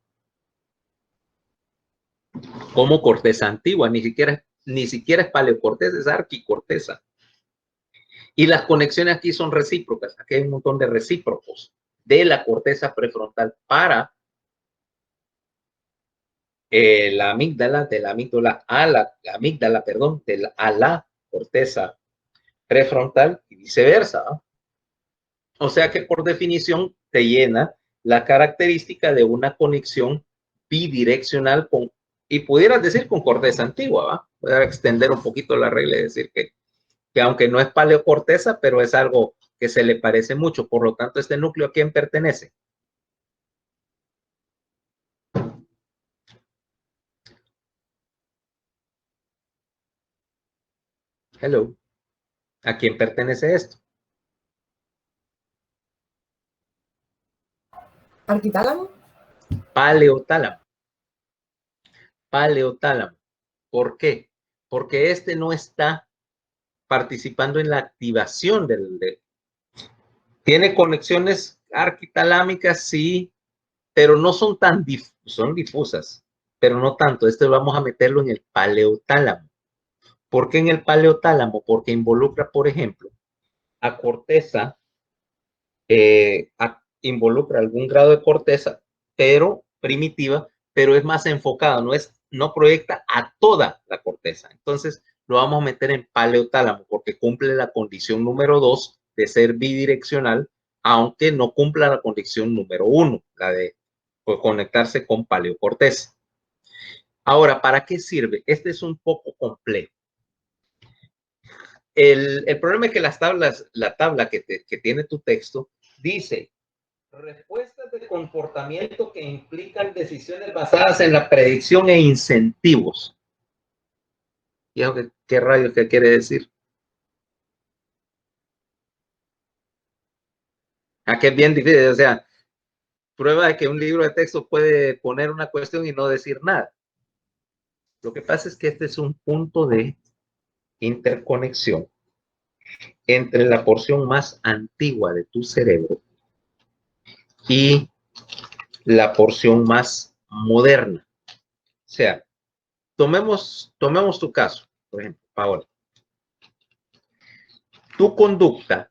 corteza antigua. Ni siquiera es paleocorteza, es arquicorteza. Y las conexiones aquí son recíprocas. Aquí hay un montón de recíprocos de la corteza prefrontal para la amígdala, de la amígdala a la amígdala, perdón, a la corteza prefrontal y viceversa, ¿no? O sea que por definición te llena la característica de una conexión bidireccional y pudieras decir con corteza antigua, ¿va? Voy a extender un poquito la regla y decir que aunque no es paleocorteza, pero es algo que se le parece mucho. Por lo tanto, este núcleo, ¿a quién pertenece? Hello. ¿A quién pertenece esto? ¿Arquitálamo? Paleotálamo. Paleotálamo. ¿Por qué? Porque este no está participando en la activación tiene conexiones arquitalámicas, sí, pero no son tan son difusas, pero no tanto. Este vamos a meterlo en el paleotálamo. ¿Por qué en el paleotálamo? Porque involucra, por ejemplo, a corteza, involucra algún grado de corteza, pero primitiva, pero es más enfocado, no proyecta a toda la corteza. Entonces lo vamos a meter en paleotálamo porque cumple la condición número 2 de ser bidireccional, aunque no cumpla la condición número 1, la de conectarse con paleocorteza. Ahora, ¿para qué sirve? Este es un poco complejo. El problema es que la tabla que tiene tu texto dice respuestas de comportamiento que implican decisiones basadas en la predicción e incentivos. ¿Y eso qué rayos que quiere decir? Aquí es bien difícil, o sea, prueba de que un libro de texto puede poner una cuestión y no decir nada. Lo que pasa es que este es un punto de interconexión entre la porción más antigua de tu cerebro y la porción más moderna. O sea, tomemos tu caso, por ejemplo, Paola. Tu conducta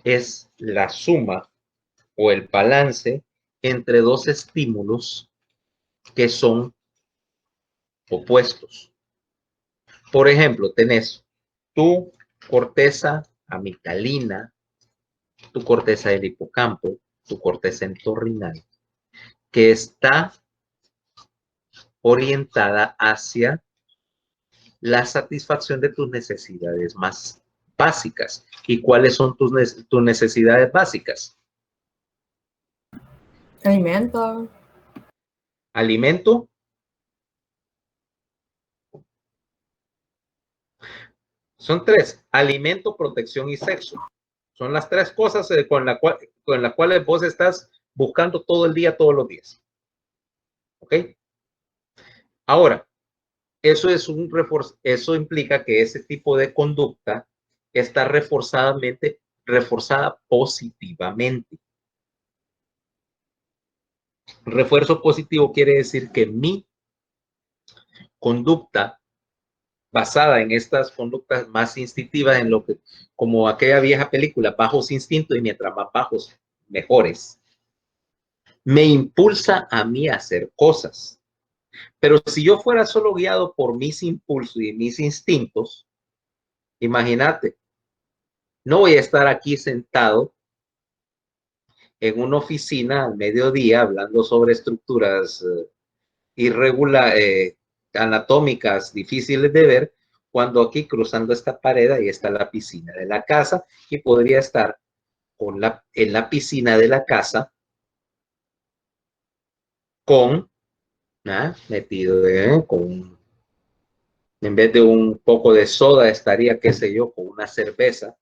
es la suma o el balance entre dos estímulos que son opuestos. Por ejemplo, tenés tu corteza amigdalina, tu corteza del hipocampo, tu corteza entorrinal, que está orientada hacia la satisfacción de tus necesidades más básicas. ¿Y cuáles son tus necesidades básicas? Alimento. Alimento. Son tres: alimento, protección y sexo. Son las tres cosas con las cuales vos estás buscando todo el día, todos los días. ¿Ok? Ahora, eso implica que ese tipo de conducta está reforzada positivamente. Refuerzo positivo quiere decir que mi conducta basada en estas conductas más instintivas, en lo que, como aquella vieja película, bajos instintos, y mientras más bajos, mejores, me impulsa a mí a hacer cosas. Pero si yo fuera solo guiado por mis impulsos y mis instintos, imagínate, no voy a estar aquí sentado en una oficina al mediodía hablando sobre estructuras anatómicas difíciles de ver, cuando aquí cruzando esta pared ahí está la piscina de la casa y podría estar en la piscina de la casa metido en vez de un poco de soda estaría, qué sé yo, con una cerveza,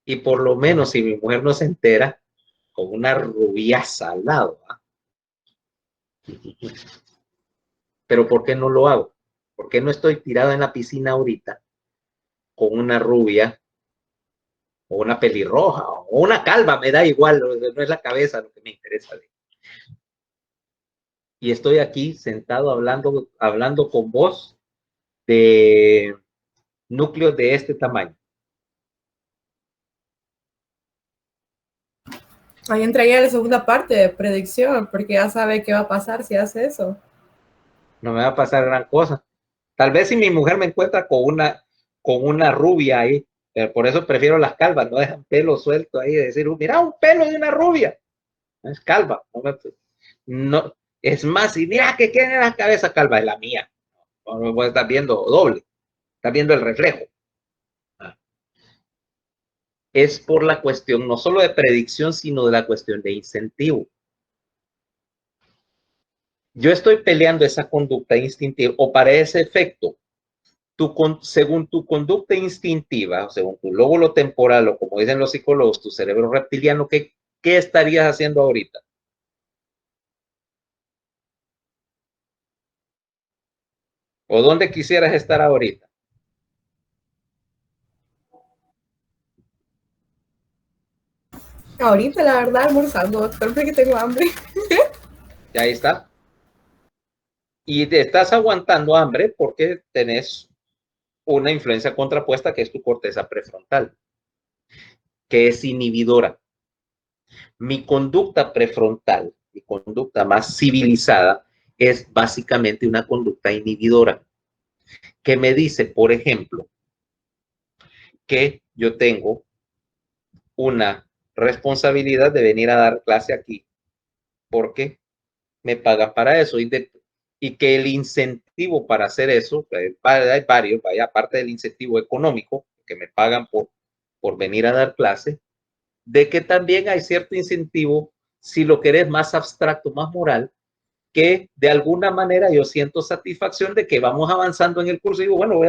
y por lo menos si mi mujer no se entera, con una rubiaza al lado. Pero ¿por qué no lo hago? ¿Por qué no estoy tirado en la piscina ahorita con una rubia o una pelirroja o una calva? Me da igual, no es la cabeza lo que me interesa. Y estoy aquí sentado hablando con vos de núcleos de este tamaño. Ahí entraría la segunda parte de predicción, porque ya sabe qué va a pasar si hace eso. No me va a pasar gran cosa. Tal vez si mi mujer me encuentra con una rubia ahí, por eso prefiero las calvas, no dejan pelo suelto ahí, de decir, mira, un pelo de una rubia. Es calva. No, es más, y mira que tiene la cabeza calva, es la mía. No estás viendo doble, estás viendo el reflejo. Es por la cuestión no solo de predicción, sino de la cuestión de incentivo. Yo estoy peleando esa conducta instintiva, o para ese efecto, según tu conducta instintiva, según tu lóbulo temporal, o como dicen los psicólogos, tu cerebro reptiliano, ¿qué estarías haciendo ahorita? ¿O dónde quisieras estar ahorita? Ahorita, la verdad, almorzando, doctor, porque tengo hambre. Y ahí está. Y te estás aguantando hambre porque tenés una influencia contrapuesta que es tu corteza prefrontal, que es inhibidora. Mi conducta prefrontal, mi conducta más civilizada, es básicamente una conducta inhibidora, que me dice, por ejemplo, que yo tengo una responsabilidad de venir a dar clase aquí, porque me pagan para eso, y que el incentivo para hacer eso, hay varios, vaya, aparte del incentivo económico, que me pagan por venir a dar clase, de que también hay cierto incentivo, si lo querés más abstracto, más moral, que de alguna manera yo siento satisfacción de que vamos avanzando en el curso y digo, bueno,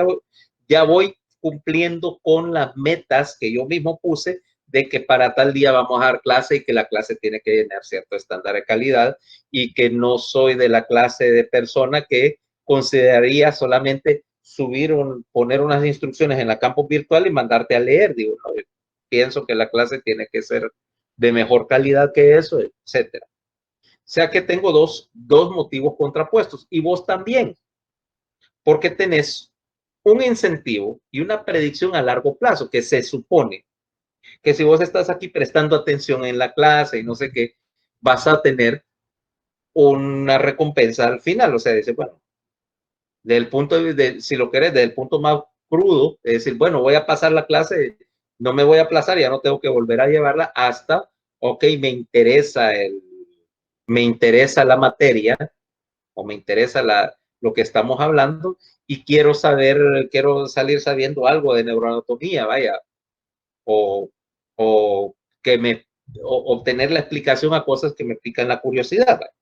ya voy cumpliendo con las metas que yo mismo puse de que para tal día vamos a dar clase y que la clase tiene que tener cierto estándar de calidad y que no soy de la clase de persona que consideraría solamente poner unas instrucciones en la campus virtual y mandarte a leer. Digo, no, pienso que la clase tiene que ser de mejor calidad que eso, etcétera. O sea que tengo dos motivos contrapuestos y vos también, porque tenés un incentivo y una predicción a largo plazo que se supone que si vos estás aquí prestando atención en la clase y no sé qué, vas a tener una recompensa al final. O sea, dice, bueno, del punto si lo querés, del punto más crudo, es decir, bueno, voy a pasar la clase, no me voy a aplazar, ya no tengo que volver a llevarla hasta, ok, me interesa la materia o me interesa lo que estamos hablando y quiero salir sabiendo algo de neuroanatomía, vaya, o, o obtener la explicación a cosas que me pican la curiosidad, vaya,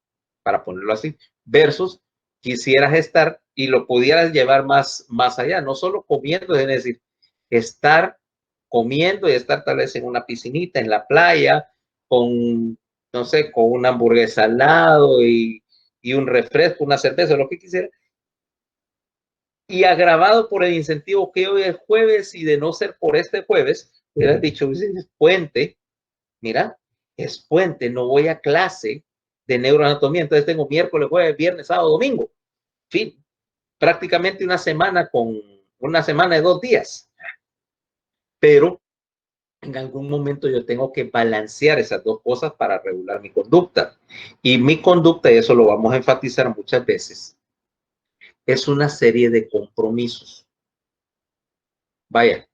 para ponerlo así, versus quisieras estar y lo pudieras llevar más allá, no solo comiendo, es decir, estar comiendo y estar tal vez en una piscinita, en la playa, con, no sé, con una hamburguesa al lado y un refresco, una cerveza, lo que quisiera. Y agravado por el incentivo que hoy es jueves y de no ser por este jueves, hubieras dicho, es puente, mira, es puente, no voy a clase de neuroanatomía, entonces tengo miércoles, jueves, viernes, sábado, domingo. Fin, prácticamente una semana de 2 días. Pero en algún momento yo tengo que balancear esas dos cosas para regular mi conducta. Y mi conducta, y eso lo vamos a enfatizar muchas veces, es una serie de compromisos. Vaya,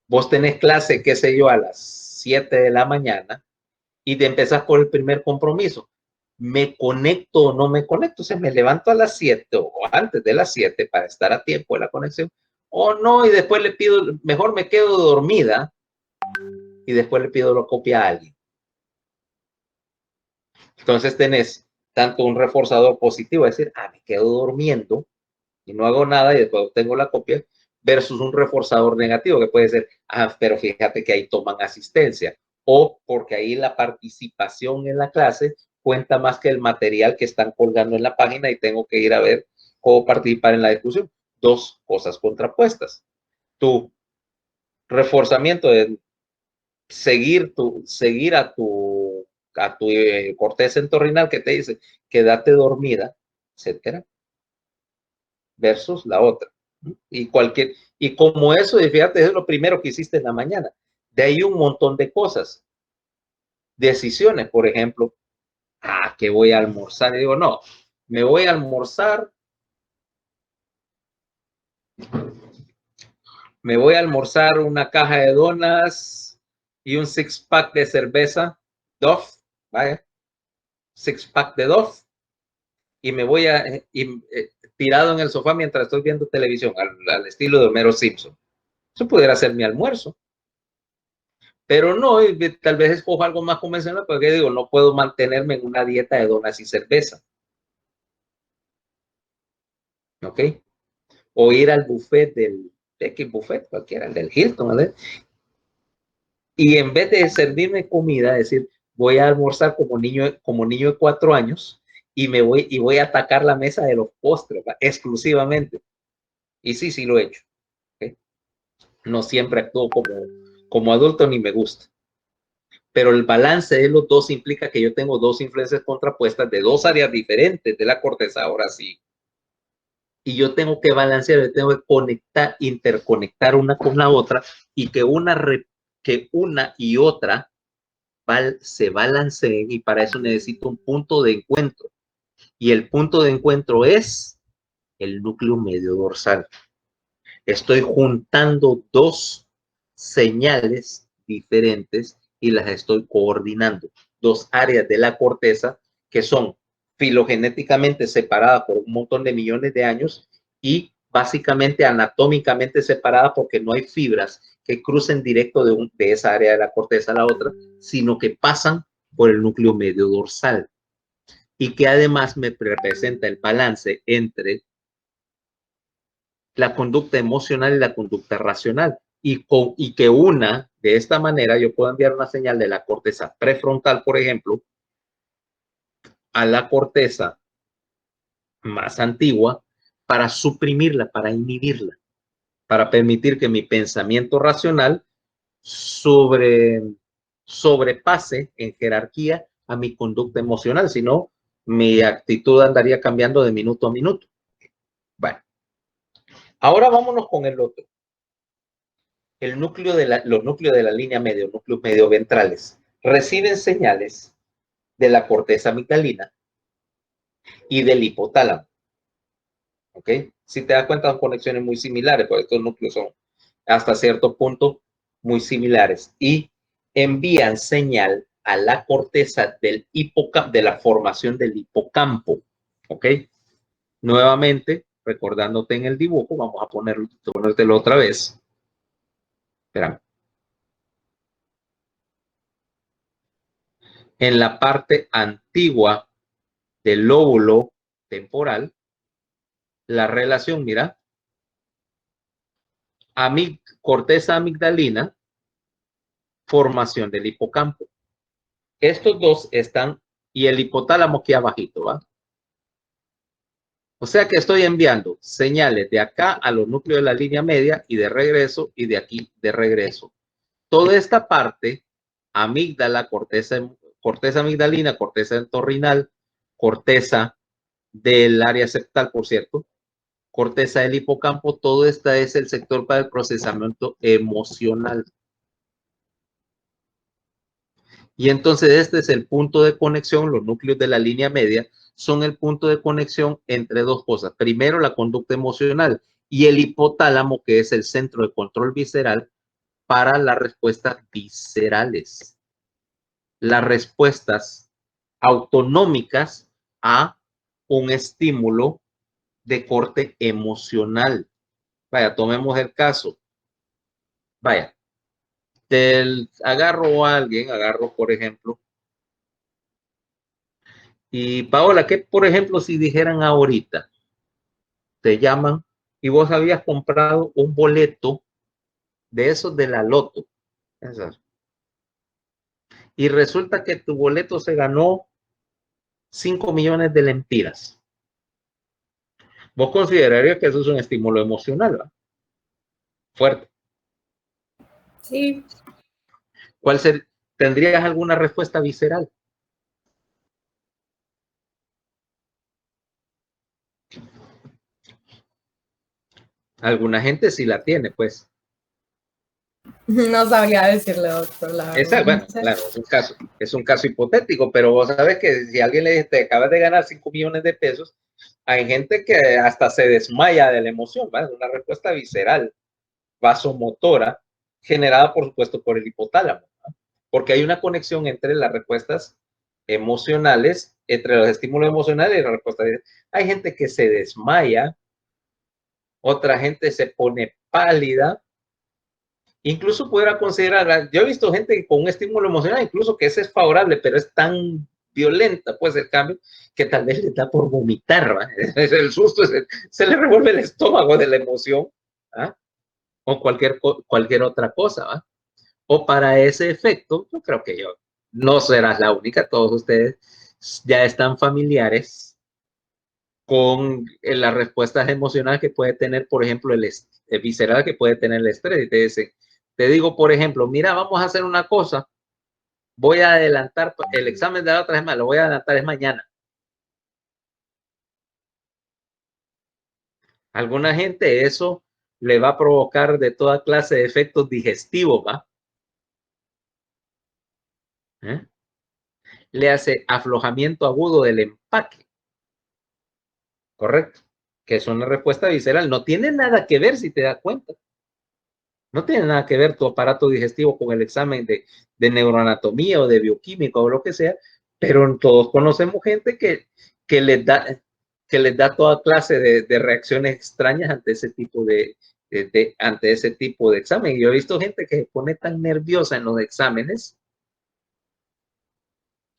vos tenés clase, qué sé yo, a las 7 de la mañana y te empezás por el primer compromiso. ¿Me conecto o no me conecto? O sea, me levanto a las 7 o antes de las 7 para estar a tiempo de la conexión. O no, y después le pido, mejor me quedo dormida y después le pido la copia a alguien. Entonces tenés tanto un reforzador positivo, es decir, me quedo durmiendo y no hago nada y después obtengo la copia, versus un reforzador negativo que puede ser, pero fíjate que ahí toman asistencia, o porque ahí la participación en la clase cuenta más que el material que están colgando en la página y tengo que ir a ver cómo participar en la discusión. Dos cosas contrapuestas. Tu reforzamiento de seguir a tu corteza entorrinal que te dice quédate dormida, etcétera, versus la otra. Y como eso, fíjate, es lo primero que hiciste en la mañana. De ahí un montón de cosas. Decisiones, por ejemplo, que voy a almorzar. Y digo, no, me voy a almorzar. Me voy a almorzar una caja de donas y un 6-pack de cerveza Dove, vaya, six-pack de Dove y me voy tirado en el sofá mientras estoy viendo televisión, al estilo de Homero Simpson. Eso pudiera ser mi almuerzo. Pero no, tal vez escojo algo más convencional porque digo, no puedo mantenerme en una dieta de donas y cerveza. ¿Ok? O ir al buffet del buffet, cualquiera, el del Hilton, ¿vale? Y en vez de servirme comida, decir, voy a almorzar como niño de 4 años y voy a atacar la mesa de los postres, ¿va? Exclusivamente. Y sí lo he hecho. ¿Okay? No siempre actúo como adulto ni me gusta. Pero el balance de los dos implica que yo tengo dos influencias contrapuestas de dos áreas diferentes de la corteza, ahora sí. Y yo tengo que balancear, yo tengo que conectar, interconectar una con la otra y que una y otra se balanceen, y para eso necesito un punto de encuentro. Y el punto de encuentro es el núcleo medio dorsal. Estoy juntando dos señales diferentes y las estoy coordinando. Dos áreas de la corteza que son filogenéticamente separadas por un montón de millones de años y básicamente anatómicamente separadas porque no hay fibras que crucen directo de esa área de la corteza a la otra, sino que pasan por el núcleo medio dorsal y que además me representa el balance entre la conducta emocional y la conducta racional. Y que de esta manera, yo puedo enviar una señal de la corteza prefrontal, por ejemplo, a la corteza más antigua para suprimirla, para inhibirla, para permitir que mi pensamiento racional sobrepase en jerarquía a mi conducta emocional, si no, mi actitud andaría cambiando de minuto a minuto. Bueno, ahora vámonos con el otro. Los núcleos de la línea media, núcleos medio ventrales, reciben señales de la corteza amigdalina y del hipotálamo. ¿Ok? Si te das cuenta, son conexiones muy similares, porque estos núcleos son hasta cierto punto muy similares y envían señal a la corteza del hipocampo, de la formación del hipocampo. ¿Ok? Nuevamente, recordándote en el dibujo, vamos a ponértelo otra vez. Espera. En la parte antigua del lóbulo temporal, la relación, mira, corteza amigdalina, formación del hipocampo. Estos dos están, y el hipotálamo aquí abajito, ¿va? O sea que estoy enviando señales de acá a los núcleos de la línea media y de regreso, y de aquí de regreso. Toda esta parte, amígdala, corteza amigdalina, corteza entorrinal, corteza del área septal, por cierto, corteza del hipocampo, todo esto es el sector para el procesamiento emocional. Y entonces este es el punto de conexión, los núcleos de la línea media son el punto de conexión entre dos cosas. Primero, la conducta emocional y el hipotálamo, que es el centro de control visceral para las respuestas viscerales. Las respuestas autonómicas a un estímulo de corte emocional. Vaya, tomemos el caso. Vaya, agarro a alguien, por ejemplo, y Paola, ¿qué por ejemplo si dijeran ahorita, te llaman y vos habías comprado un boleto de esos de la loto, y resulta que tu boleto se ganó 5 millones de lempiras? ¿Vos considerarías que eso es un estímulo emocional, ¿verdad? Fuerte? Sí. ¿Tendrías alguna respuesta visceral? Alguna gente sí la tiene, pues. No sabría decirle, doctor, la verdad. Bueno, claro, es un caso hipotético, pero vos sabes que si alguien le dice, te acabas de ganar 5 millones de pesos, hay gente que hasta se desmaya de la emoción, ¿vale? Una respuesta visceral, vasomotora, generada, por supuesto, por el hipotálamo, ¿no? Porque hay una conexión entre las respuestas emocionales entre los estímulos emocionales y la respuesta. Hay gente que se desmaya, otra gente se pone pálida, incluso pudiera considerar, yo he visto gente que con un estímulo emocional, incluso que ese es favorable, pero es tan violenta, pues el cambio, que tal vez le da por vomitar, ¿va? El susto, se le revuelve el estómago de la emoción, ¿ah? O cualquier otra cosa, ¿va? O para ese efecto, yo creo que yo no serás la única, todos ustedes ya están familiares con las respuestas emocionales que puede tener, por ejemplo, el visceral que puede tener el estrés. Y te digo, por ejemplo, mira, vamos a hacer una cosa, voy a adelantar el examen de la otra semana, lo voy a adelantar, es mañana. Alguna gente eso le va a provocar de toda clase de efectos digestivos, ¿va? ¿Eh? Le hace aflojamiento agudo del empaque, correcto, que es una respuesta visceral, no tiene nada que ver si te das cuenta. No tiene nada que ver tu aparato digestivo con el examen de neuroanatomía o de bioquímica o lo que sea, pero todos conocemos gente que les da toda clase de reacciones extrañas ante ese tipo ante ese tipo de examen. Yo he visto gente que se pone tan nerviosa en los exámenes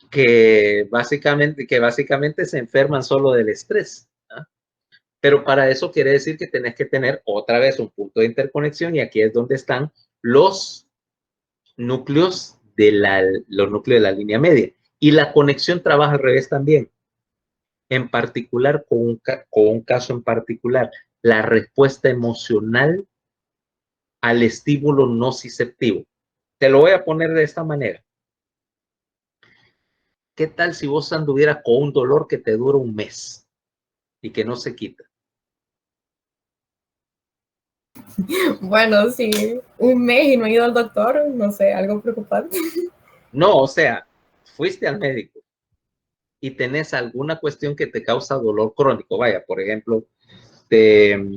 que básicamente se enferman solo del estrés. ¿Ah? Pero para eso quiere decir que tenés que tener otra vez un punto de interconexión y aquí es donde están los núcleos los núcleos de la línea media. Y la conexión trabaja al revés también. En particular, con un caso en particular, la respuesta emocional al estímulo nociceptivo. Te lo voy a poner de esta manera. ¿Qué tal si vos anduvieras con un dolor que te dura un mes y que no se quita? Bueno, sí, un mes y no he ido al doctor, no sé, algo preocupante. No, o sea, fuiste al médico y tenés alguna cuestión que te causa dolor crónico. Vaya, por ejemplo, y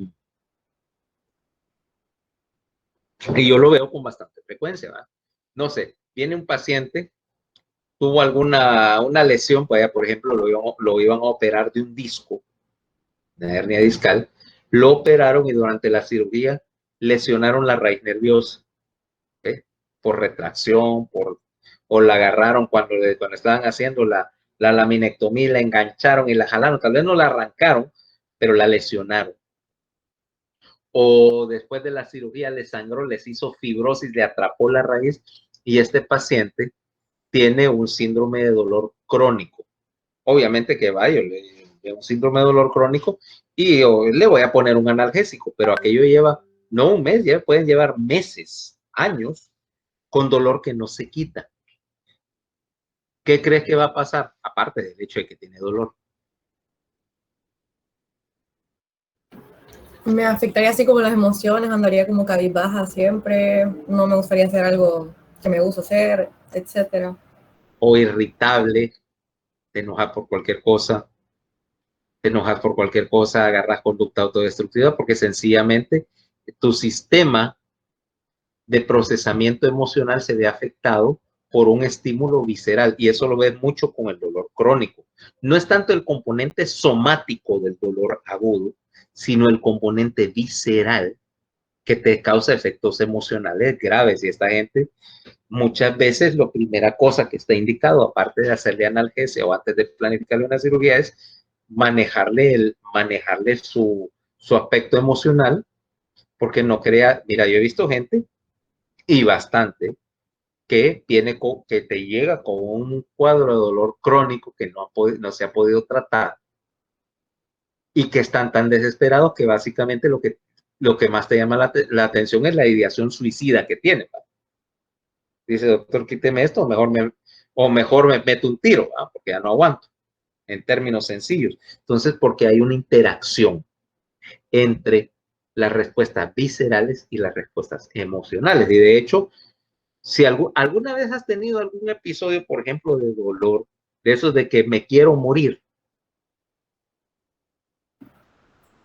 yo lo veo con bastante frecuencia, ¿verdad? No sé, viene un paciente, tuvo una lesión, vaya, por ejemplo, lo iban a operar de un disco, de hernia discal, lo operaron y durante la cirugía lesionaron la raíz nerviosa, ¿okay? Por retracción, o la agarraron cuando estaban haciendo la laminectomía, la engancharon y la jalaron, tal vez no la arrancaron, pero la lesionaron. O después de la cirugía le sangró, les hizo fibrosis, le atrapó la raíz y este paciente tiene un síndrome de dolor crónico. Obviamente que vaya, un síndrome de dolor crónico y le voy a poner un analgésico, pero aquello lleva no un mes, ya pueden llevar meses, años con dolor que no se quita. ¿Qué crees que va a pasar? Aparte del hecho de que tiene dolor. Me afectaría así como las emociones, andaría como cabizbaja siempre, no me gustaría hacer algo que me gusta hacer, etcétera. O irritable, te enojas por cualquier cosa, agarras conducta autodestructiva porque sencillamente tu sistema de procesamiento emocional se ve afectado por un estímulo visceral y eso lo ves mucho con el dolor crónico. No es tanto el componente somático del dolor agudo, sino el componente visceral que te causa efectos emocionales graves y esta gente muchas veces la primera cosa que está indicado, aparte de hacerle analgesia o antes de planificarle una cirugía, es manejarle su aspecto emocional, porque no crea, mira, yo he visto gente y bastante que que te llega con un cuadro de dolor crónico que no se ha podido tratar y que están tan desesperados que básicamente lo que más te llama la atención es la ideación suicida que tiene. Dice, doctor, quíteme esto, o mejor me meto un tiro, ¿verdad? Porque ya no aguanto, en términos sencillos. Entonces, porque hay una interacción entre las respuestas viscerales y las respuestas emocionales. Y de hecho, si alguna vez has tenido algún episodio, por ejemplo, de dolor, de esos de que me quiero morir.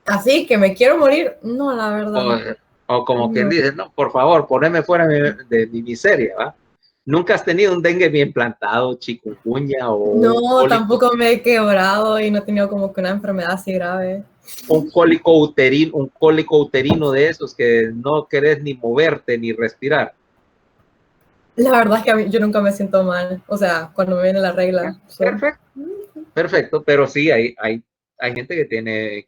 Así que me quiero morir, no, la verdad. O como quien dice, no, por favor, poneme fuera de mi miseria, ¿va? ¿Nunca has tenido un dengue bien plantado, chikungunya o No, tampoco me he quebrado y no he tenido como que una enfermedad así grave. un cólico uterino de esos que no querés ni moverte ni respirar? La verdad es que yo nunca me siento mal, o sea, cuando me viene la regla. Perfecto, perfecto, pero sí, hay gente que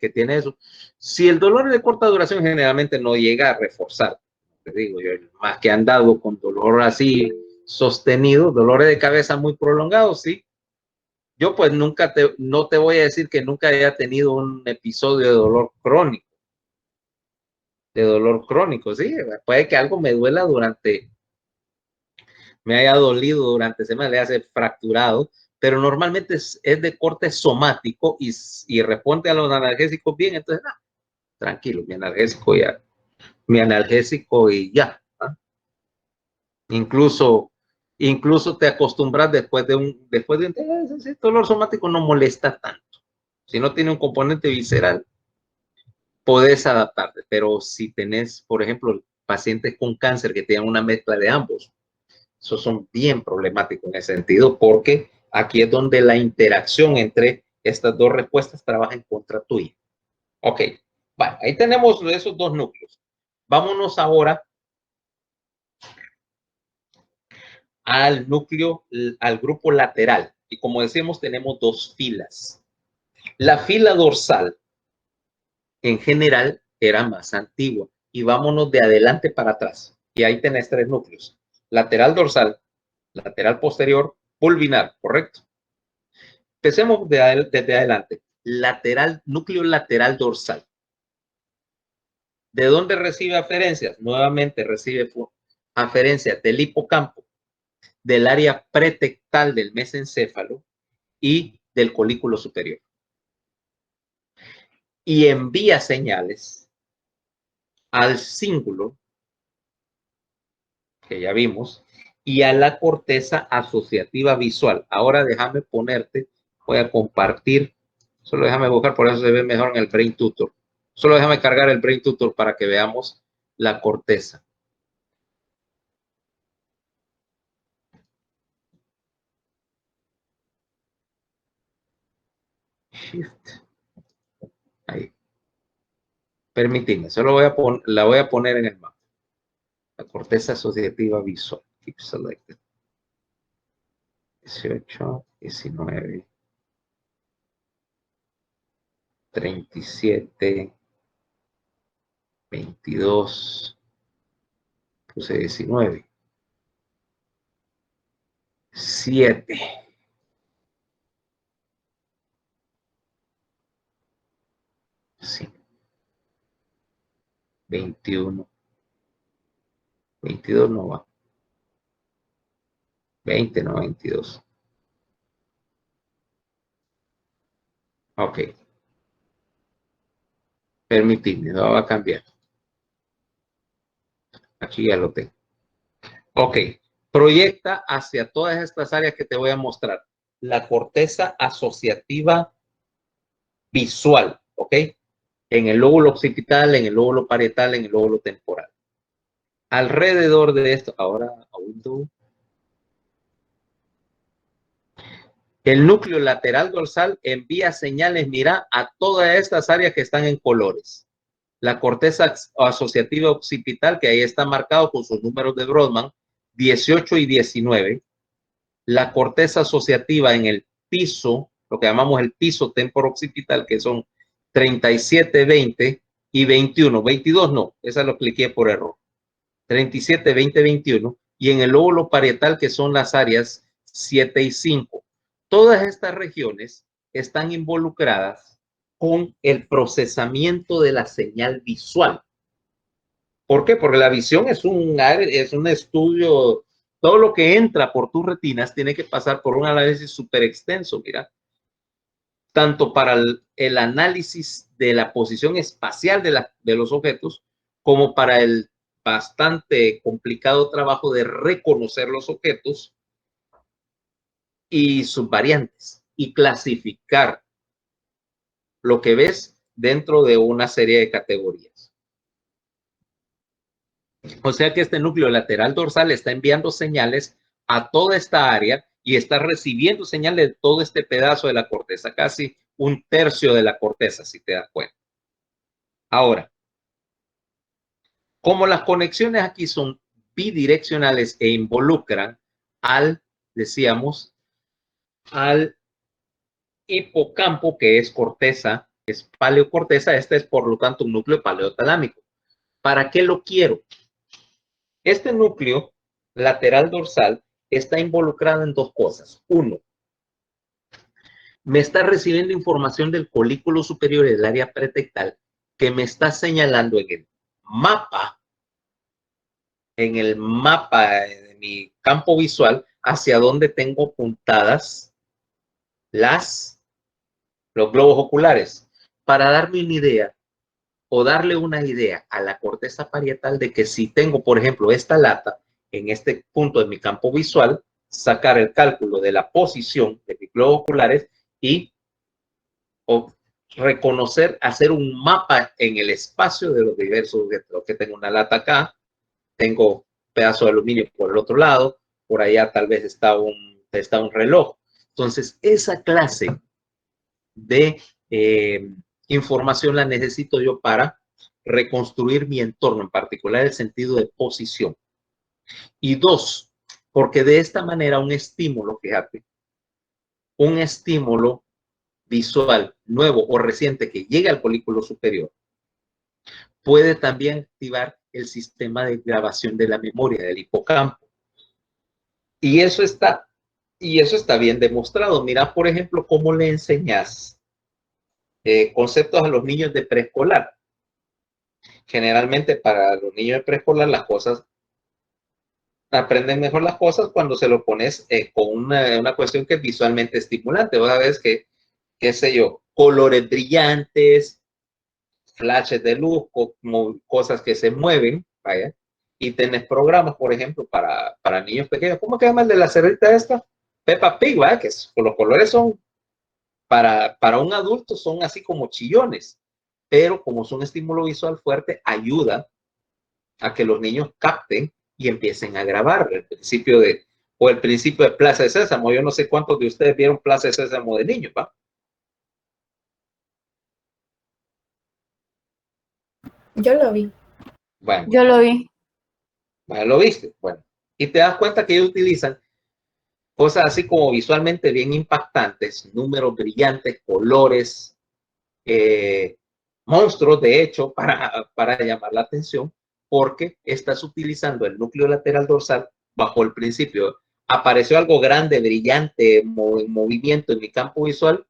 tiene eso. Si el dolor es de corta duración, generalmente no llega a reforzar. Te digo, yo más que han dado con dolor así sostenido, dolores de cabeza muy prolongados, sí. Yo pues no te voy a decir que nunca haya tenido un episodio de dolor crónico. Sí. Puede que algo me duela me haya dolido durante semana, le hace fracturado, pero normalmente es de corte somático y responde a los analgésicos bien, entonces, tranquilo, mi analgésico y ya. ¿Ah? Incluso te acostumbras después de un ese dolor somático no molesta tanto. Si no tiene un componente visceral, podés adaptarte, pero si tenés, por ejemplo, pacientes con cáncer que tengan una mezcla de ambos, esos son bien problemáticos en ese sentido, porque aquí es donde la interacción entre estas dos respuestas trabaja en contra tuya. Ok, bueno, ahí tenemos esos dos núcleos. Vámonos ahora al núcleo, al grupo lateral. Y como decimos, tenemos dos filas. La fila dorsal, en general, era más antigua. Y vámonos de adelante para atrás. Y ahí tenés tres núcleos. Lateral dorsal, lateral posterior, pulvinar, ¿correcto? Empecemos desde adelante. Núcleo lateral dorsal. ¿De dónde recibe aferencias? Nuevamente recibe aferencias del hipocampo, del área pretectal del mesencéfalo y del colículo superior. Y envía señales al cíngulo, que ya vimos, y a la corteza asociativa visual. Ahora déjame ponerte, voy a compartir, solo déjame buscar, por eso se ve mejor en el Brain Tutor. Solo déjame cargar el Brain Tutor para que veamos la corteza. Shift. Ahí. Permitidme, solo la voy a poner en el mapa. La corteza asociativa visual. Keep selected. 18, 19, 37, 22, puse 19, 7, 5, 21, 22 no va, 20 no, 22. Ok. Permitidme, no va a cambiar. Aquí ya lo tengo. Ok. Proyecta hacia todas estas áreas que te voy a mostrar. La corteza asociativa visual, ¿ok? En el lóbulo occipital, en el lóbulo parietal, en el lóbulo temporal. Alrededor de esto, ahora el núcleo lateral dorsal envía señales, mira, a todas estas áreas que están en colores. La corteza asociativa occipital, que ahí está marcado con sus números de Brodmann, 18 y 19. La corteza asociativa en el piso, lo que llamamos el piso temporo-occipital, que son 37, 20 y 21. 22 no, esa lo cliqué por error. 37, 20, 21. Y en el lóbulo parietal, que son las áreas 7 y 5. Todas estas regiones están involucradas con el procesamiento de la señal visual. ¿Por qué? Porque la visión es un estudio, todo lo que entra por tus retinas tiene que pasar por un análisis súper extenso, mira, tanto para el análisis de la posición espacial de los objetos, como para el bastante complicado trabajo de reconocer los objetos y sus variantes y clasificar lo que ves dentro de una serie de categorías. O sea que este núcleo lateral dorsal está enviando señales a toda esta área y está recibiendo señales de todo este pedazo de la corteza, casi un tercio de la corteza, si te das cuenta. Ahora, como las conexiones aquí son bidireccionales e involucran decíamos, al hipocampo, que es corteza, es paleocorteza, este es por lo tanto un núcleo paleotalámico. ¿Para qué lo quiero? Este núcleo lateral dorsal está involucrado en dos cosas. Uno, me está recibiendo información del colículo superior del área pretectal que me está señalando en el mapa de mi campo visual hacia dónde tengo puntadas los globos oculares, para darme una idea o darle una idea a la corteza parietal de que si tengo, por ejemplo, esta lata en este punto de mi campo visual, sacar el cálculo de la posición de mis globos oculares y reconocer, hacer un mapa en el espacio de los diversos objetos. Que tengo una lata acá, tengo pedazo de aluminio por el otro lado, por allá tal vez está un reloj. Entonces, esa clase de información la necesito yo para reconstruir mi entorno, en particular el sentido de posición. Y dos, porque de esta manera un estímulo, fíjate, un estímulo visual nuevo o reciente que llegue al colículo superior, puede también activar el sistema de grabación de la memoria del hipocampo. Y eso está bien demostrado. Mira, por ejemplo, cómo le enseñas conceptos a los niños de preescolar. Generalmente para los niños de preescolar las cosas aprenden mejor las cosas cuando se lo pones con una cuestión que es visualmente estimulante. Vos sabés que, qué sé yo, colores brillantes, flashes de luz, como cosas que se mueven, vaya, y tenés programas, por ejemplo, para niños pequeños. ¿Cómo se llama el de la cerdita esta? Peppa Pig, ¿vaya? Que los colores son, para un adulto son así como chillones, pero como son estímulo visual fuerte, ayuda a que los niños capten y empiecen a grabar el principio de Plaza de Sésamo. Yo no sé cuántos de ustedes vieron Plaza de Sésamo de niños, ¿va? Yo lo vi. Bueno, Yo lo vi. ¿lo viste? Bueno, y te das cuenta que ellos utilizan cosas así como visualmente bien impactantes, números brillantes, colores, monstruos, de hecho, para llamar la atención, porque estás utilizando el núcleo lateral dorsal bajo el principio. Apareció algo grande, brillante, en movimiento en mi campo visual,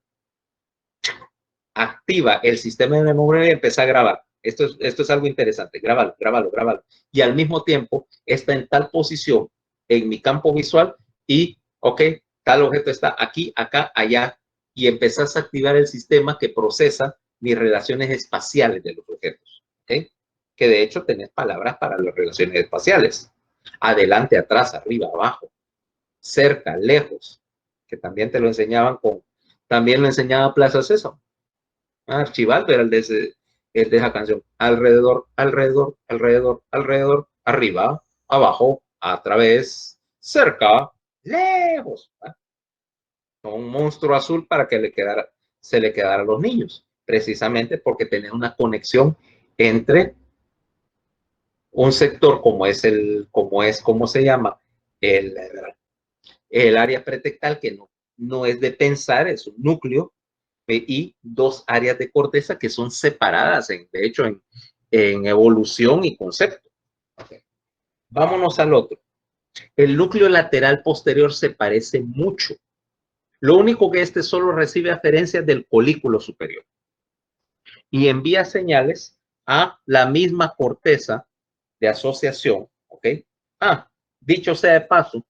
activa el sistema de memoria y empieza a grabar. Esto es algo interesante. Grábalo, grábalo, grábalo. Y al mismo tiempo está en tal posición en mi campo visual y, ok, tal objeto está aquí, acá, allá, y empezás a activar el sistema que procesa mis relaciones espaciales de los objetos. ¿Okay? Que de hecho tenés palabras para las relaciones espaciales. Adelante, atrás, arriba, abajo, cerca, lejos, que también te lo enseñaban también lo enseñaba Plaza Sésamo. Archibaldo era el de esa canción. Alrededor, alrededor, alrededor, alrededor, arriba, abajo, a través, cerca, lejos. Un monstruo azul para que se le quedara a los niños, precisamente porque tenía una conexión entre un sector ¿cómo se llama? El área pretectal, que no es de pensar, es un núcleo, y dos áreas de corteza que son separadas, de hecho, en evolución y concepto. Okay. Vámonos al otro. El núcleo lateral posterior se parece mucho. Lo único que este solo recibe aferencias del colículo superior y envía señales a la misma corteza de asociación. ¿Ok? Dicho sea de paso,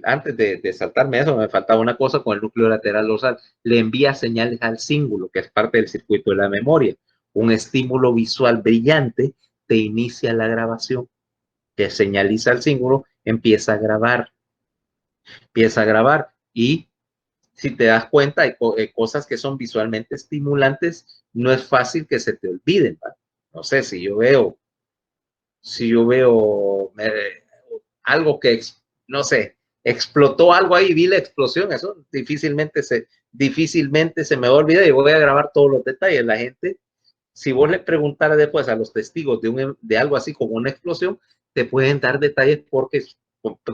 antes de saltarme eso, me faltaba una cosa con el núcleo lateral dorsal. Le envía señales al cíngulo, que es parte del circuito de la memoria. Un estímulo visual brillante te inicia la grabación, que señaliza al cíngulo, empieza a grabar. Y si te das cuenta, hay cosas que son visualmente estimulantes, no es fácil que se te olviden, ¿va? No sé, si yo veo algo que, no sé, explotó algo ahí, vi la explosión, eso difícilmente se me va a olvidar y voy a grabar todos los detalles. La gente, si vos le preguntaras después a los testigos de algo así como una explosión, te pueden dar detalles porque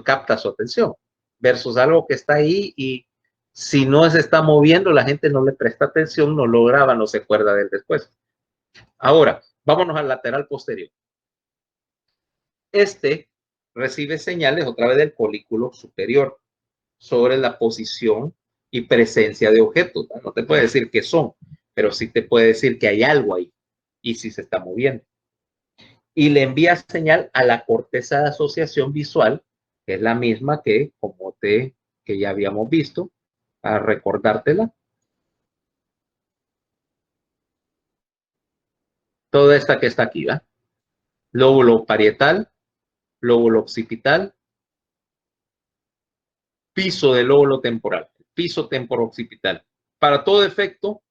capta su atención, versus algo que está ahí y si no se está moviendo, la gente no le presta atención, no lo graba, no se acuerda de él después. Ahora, vámonos al lateral posterior. Este recibe señales otra vez del folículo superior sobre la posición y presencia de objetos. No te puede decir qué son, pero sí te puede decir que hay algo ahí y si se está moviendo. Y le envía señal a la corteza de asociación visual, que es la misma que ya habíamos visto, para recordártela. Toda esta que está aquí, ¿va? Lóbulo parietal, lóbulo occipital, piso del lóbulo temporal, piso temporo-occipital. Para todo efecto,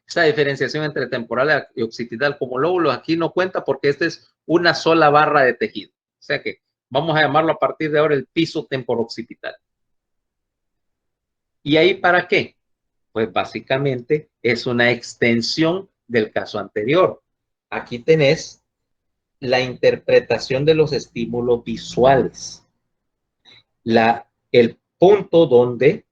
esta diferenciación entre temporal y occipital como lóbulo aquí no cuenta porque esta es una sola barra de tejido. O sea que vamos a llamarlo a partir de ahora el piso temporo-occipital. ¿Y ahí para qué? Pues básicamente es una extensión del caso anterior. Aquí tenés la interpretación de los estímulos visuales. El punto donde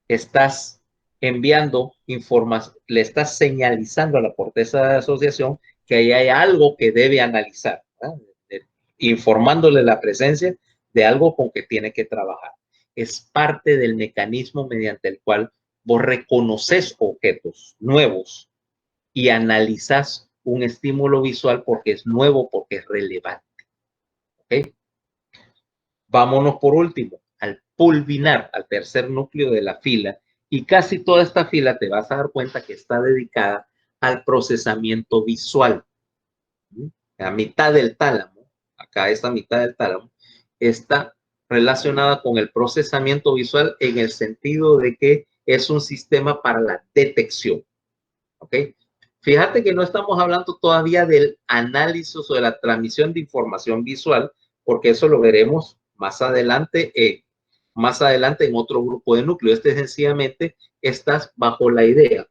estás enviando información, le estás señalizando a la corteza de asociación que ahí hay algo que debe analizar, informándole la presencia de algo con que tiene que trabajar. Es parte del mecanismo mediante el cual vos reconoces objetos nuevos y analizas un estímulo visual porque es nuevo, porque es relevante. ¿Okay? Vámonos por último al pulvinar, al tercer núcleo de la fila, y casi toda esta fila te vas a dar cuenta que está dedicada al procesamiento visual. La mitad del tálamo, acá esta mitad del tálamo, está relacionada con el procesamiento visual en el sentido de que es un sistema para la detección. ¿Ok? Fíjate que no estamos hablando todavía del análisis o de la transmisión de información visual, porque eso lo veremos más adelante en otro grupo de núcleo. Sencillamente estás bajo la idea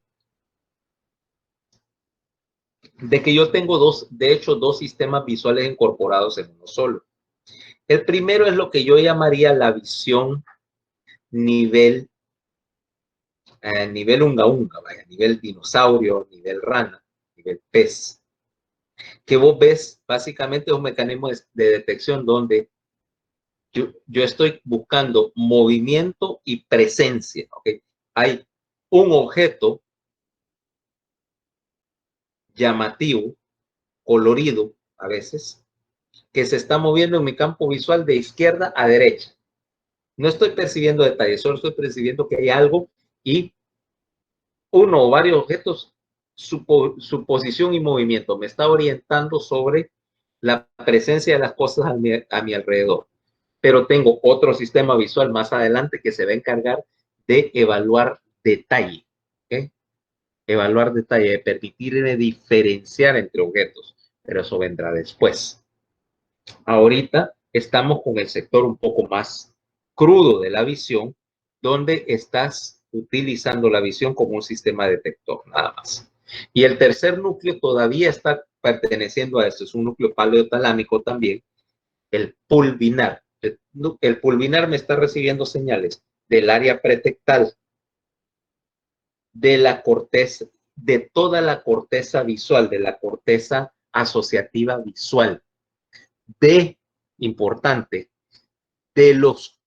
de que yo tengo dos sistemas visuales incorporados en uno solo. El primero es lo que yo llamaría la visión nivel unga unga, vaya, nivel dinosaurio, nivel rana, nivel pez. Que vos ves básicamente un mecanismo de detección donde yo estoy buscando movimiento y presencia. ¿Okay? Hay un objeto llamativo, colorido a veces, que se está moviendo en mi campo visual de izquierda a derecha. No estoy percibiendo detalles, solo estoy percibiendo que hay algo y uno o varios objetos, su posición y movimiento me está orientando sobre la presencia de las cosas a mi alrededor. Pero tengo otro sistema visual más adelante que se va a encargar de evaluar detalle. ¿Okay? Evaluar detalle, de permitirme diferenciar entre objetos, pero eso vendrá después. Ahorita estamos con el sector un poco más crudo de la visión, donde estás utilizando la visión como un sistema detector, nada más. Y el tercer núcleo todavía está perteneciendo a esto, es un núcleo paleotalámico también, el pulvinar. El pulvinar me está recibiendo señales del área pretectal, de la corteza, de toda la corteza visual, de la corteza asociativa visual, importante, de los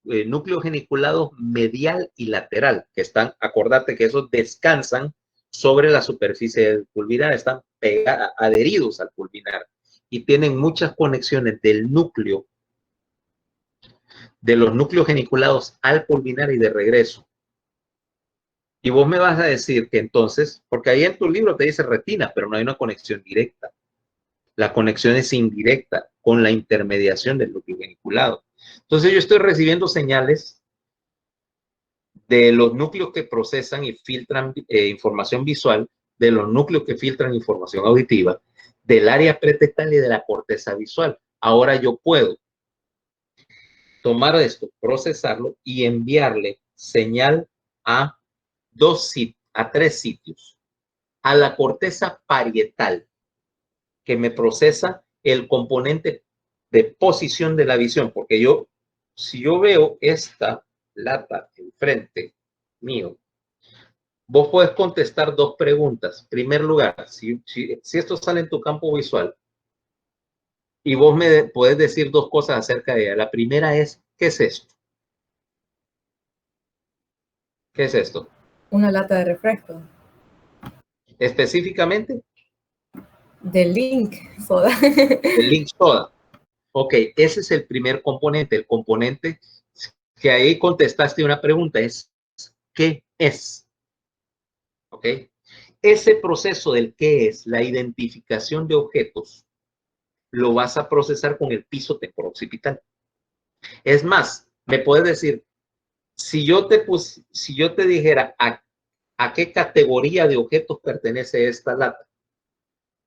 núcleos geniculados medial y lateral, que están, acordate que esos descansan sobre la superficie del pulvinar, están adheridos al pulvinar y tienen muchas conexiones del núcleo, de los núcleos geniculados al pulvinar y de regreso. Y vos me vas a decir que entonces, porque ahí en tu libro te dice retina, pero no hay una conexión directa. La conexión es indirecta con la intermediación del núcleo geniculado. Entonces yo estoy recibiendo señales de los núcleos que procesan y filtran información visual, de los núcleos que filtran información auditiva, del área pretectal y de la corteza visual. Ahora yo puedo tomar esto, procesarlo y enviarle señal a a 3 sitios. A la corteza parietal, que me procesa el componente de posición de la visión, porque si yo veo esta lata enfrente mío, vos podés contestar 2 preguntas. En primer lugar, si esto sale en tu campo visual y vos me podés decir 2 cosas acerca de ella. La primera es, ¿qué es esto? ¿Qué es esto? Una lata de refresco. Específicamente, De Link Soda. el Link Soda. Ok, ese es el primer componente. El componente que ahí contestaste una pregunta es, ¿qué es? Ok. Ese proceso del qué es, la identificación de objetos, lo vas a procesar con el piso temporooccipital. Es más, me puedes decir, si yo te dijera a qué categoría de objetos pertenece esta lata,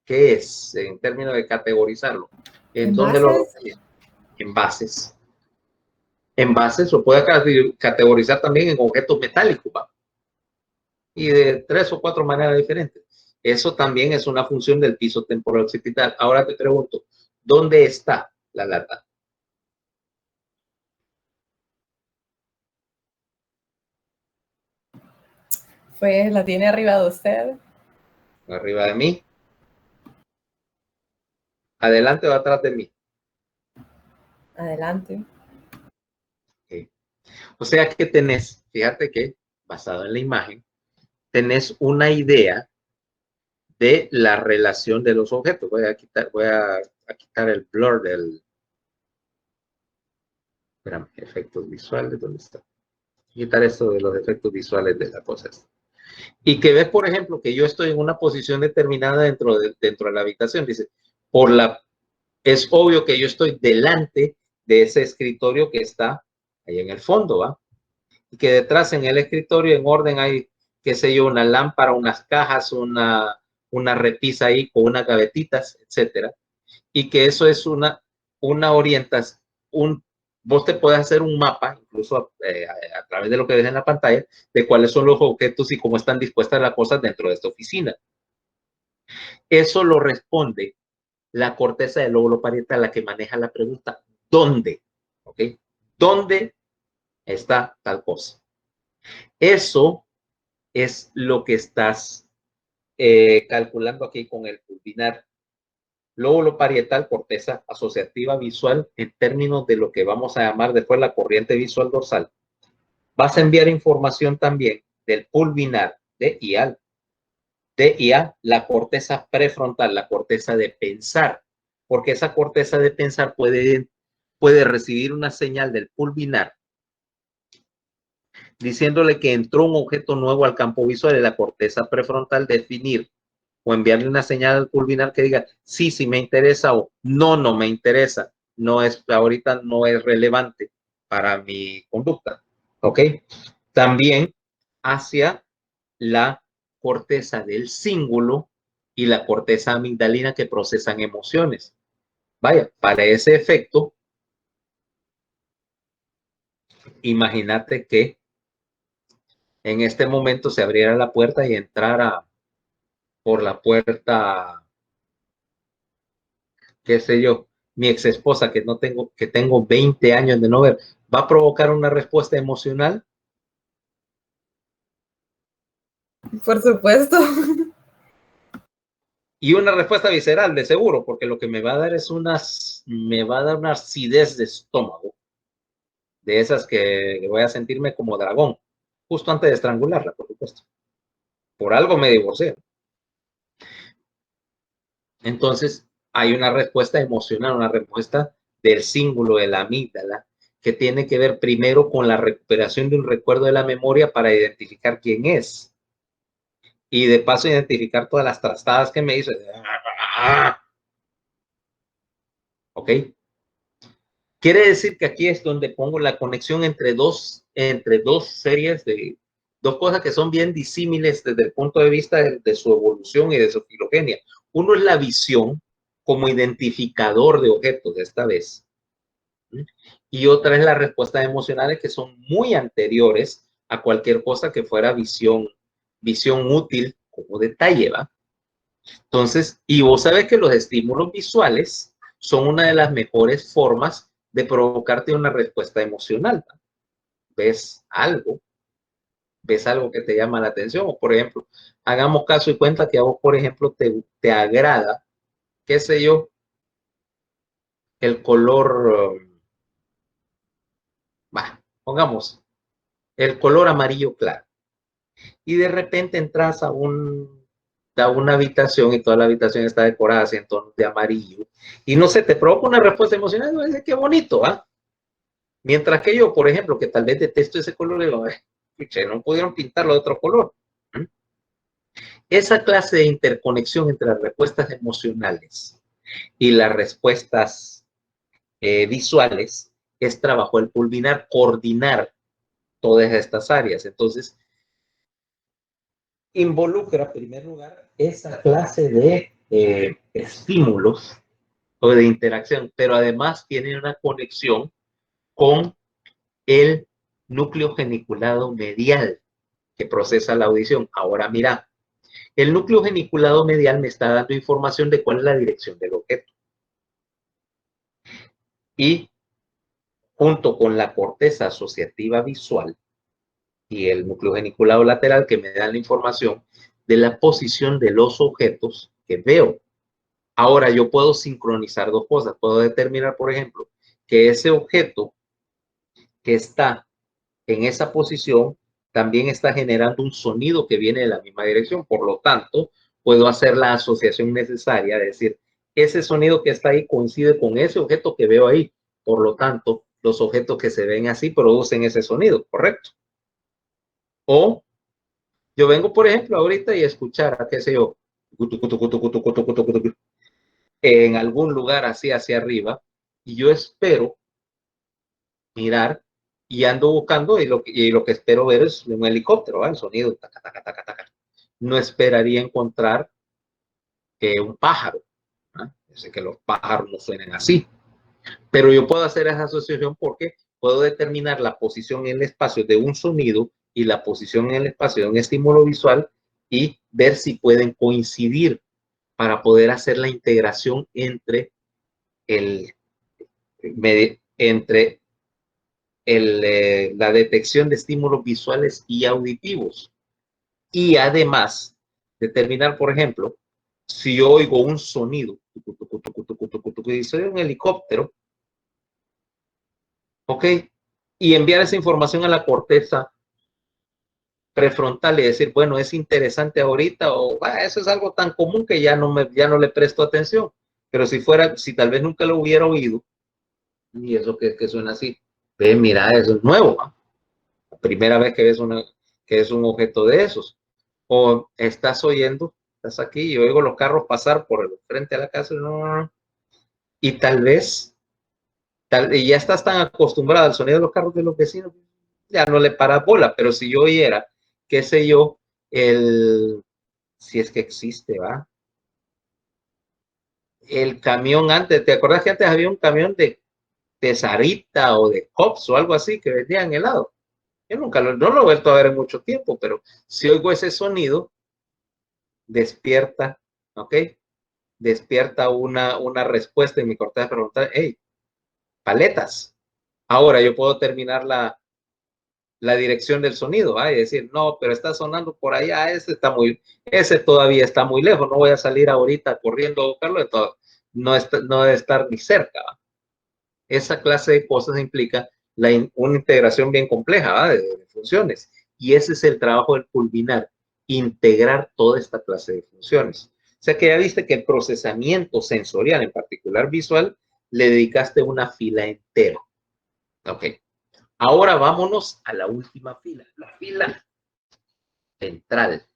¿qué es en términos de categorizarlo? ¿En dónde lo alojaría? En bases. En bases lo puede categorizar también en objetos metálicos, ¿va? Y de 3 o 4 maneras diferentes. Eso también es una función del piso temporooccipital. Ahora te pregunto, ¿dónde está la lata? Pues la tiene arriba de usted. Arriba de mí. Adelante o atrás de mí. Adelante. Okay. O sea que tenés, fíjate que, basado en la imagen, tenés una idea de la relación de los objetos. Voy a quitar el blur del... Espérame, efectos visuales, ¿dónde está? Quitar esto de los efectos visuales de la cosa. Y que ves, por ejemplo, que yo estoy en una posición determinada dentro de la habitación. Dice, es obvio que yo estoy delante de ese escritorio que está ahí en el fondo, ¿va? Y que detrás en el escritorio en orden hay, qué sé yo, una lámpara, unas cajas, una repisa ahí con unas gavetitas, etcétera. Y que eso es una orientación, vos te puedes hacer un mapa, incluso a través de lo que ves en la pantalla, de cuáles son los objetos y cómo están dispuestas las cosas dentro de esta oficina. Eso lo responde la corteza del lóbulo parietal, la que maneja la pregunta, ¿dónde? ¿Ok? ¿Dónde está tal cosa? Eso es lo que estás calculando aquí con el pulvinar. Lóbulo parietal, corteza asociativa visual, en términos de lo que vamos a llamar después la corriente visual dorsal. Vas a enviar información también del pulvinar, de IA, la corteza prefrontal, la corteza de pensar, porque esa corteza de pensar puede recibir una señal del pulvinar diciéndole que entró un objeto nuevo al campo visual de la corteza prefrontal, definir o enviarle una señal al pulvinar que diga sí, sí me interesa o no, no me interesa, ahorita no es relevante para mi conducta, ¿ok? También hacia la corteza del cíngulo y la corteza amigdalina que procesan emociones. Vaya, para ese efecto, imagínate que en este momento se abriera la puerta y entrara por la puerta, qué sé yo, mi ex esposa que tengo 20 años de no ver, ¿va a provocar una respuesta emocional? Por supuesto. Y una respuesta visceral, de seguro, porque lo que me va a dar me va a dar una acidez de estómago, de esas que voy a sentirme como dragón, justo antes de estrangularla, por supuesto. Por algo me divorcié. Entonces, hay una respuesta emocional, una respuesta del cíngulo, de la amígdala, que tiene que ver primero con la recuperación de un recuerdo de la memoria para identificar quién es. Y de paso identificar todas las trastadas que me hizo. ¿Ok? Quiere decir que aquí es donde pongo la conexión entre dos series de dos cosas que son bien disímiles desde el punto de vista de su evolución y de su filogenia. Uno es la visión, como identificador de objetos esta vez. Y otra es las respuestas emocionales, que son muy anteriores a cualquier cosa que fuera visión útil como detalle, ¿va? Entonces, y vos sabés que los estímulos visuales son una de las mejores formas de provocarte una respuesta emocional, ¿va? Ves algo que te llama la atención, o por ejemplo, hagamos caso y cuenta que a vos, por ejemplo, te agrada, qué sé yo, el color, pongamos, el color amarillo claro. Y de repente entras a una habitación y toda la habitación está decorada así en tonos de amarillo. Y no sé, te provoca una respuesta emocional, no dice qué bonito, ¿ah? Mientras que yo, por ejemplo, que tal vez detesto ese color, digo, no pudieron pintarlo de otro color. ¿Mm? Esa clase de interconexión entre las respuestas emocionales y las respuestas visuales es trabajo el pulvinar, coordinar todas estas áreas. Entonces, involucra, en primer lugar, esa clase de estímulos o de interacción, pero además tiene una conexión con el núcleo geniculado medial que procesa la audición. Ahora mira, el núcleo geniculado medial me está dando información de cuál es la dirección del objeto. Y junto con la corteza asociativa visual y el núcleo geniculado lateral, que me dan la información de la posición de los objetos que veo. Ahora yo puedo sincronizar dos cosas. Puedo determinar, por ejemplo, que ese objeto que está en esa posición también está generando un sonido que viene de la misma dirección. Por lo tanto, puedo hacer la asociación necesaria, de decir, ese sonido que está ahí coincide con ese objeto que veo ahí. Por lo tanto, los objetos que se ven así producen ese sonido, ¿correcto? O yo vengo, por ejemplo, ahorita y escuchar, qué sé yo, en algún lugar así hacia arriba, y yo espero mirar y ando buscando y lo que espero ver es un helicóptero, ¿va? El sonido, taca, taca, taca, taca. No esperaría encontrar un pájaro, ¿va? Yo sé que los pájaros no suenan así, pero yo puedo hacer esa asociación porque puedo determinar la posición en el espacio de un sonido y la posición en el espacio de un estímulo visual y ver si pueden coincidir para poder hacer la integración entre la detección de estímulos visuales y auditivos. Y además, determinar, por ejemplo, si yo oigo un sonido, y soy un helicóptero, ¿ok? Y enviar esa información a la corteza prefrontal y decir, bueno, es interesante ahorita, o eso es algo tan común que ya no le presto atención. Pero si tal vez nunca lo hubiera oído, y eso que suena así, ve, mira, eso es nuevo, ¿no? La primera vez que ves que es un objeto de esos. O estás oyendo, estás aquí y oigo los carros pasar por el frente a la casa, y tal vez, y ya estás tan acostumbrado al sonido de los carros de los vecinos, ya no le paras bola. Pero si yo oyera, qué sé yo, si es que existe, ¿va? El camión antes, ¿te acuerdas que antes había un camión de Sarita o de Cops o algo así que vendían helado? Yo no lo he vuelto a ver en mucho tiempo, pero si oigo ese sonido, despierta, ¿ok? Despierta una respuesta en mi corteza frontal, hey, paletas. Ahora yo puedo terminar la dirección del sonido, ¿va? Y decir, no, pero está sonando por allá, ese todavía está muy lejos, no voy a salir ahorita corriendo a buscarlo, entonces no debe estar ni cerca, ¿va? Esa clase de cosas implica una integración bien compleja, ¿va? De funciones. Y ese es el trabajo del pulvinar, integrar toda esta clase de funciones. O sea que ya viste que el procesamiento sensorial, en particular visual, le dedicaste una fila entera. Ok. Ahora vámonos a la última fila, la fila ventral.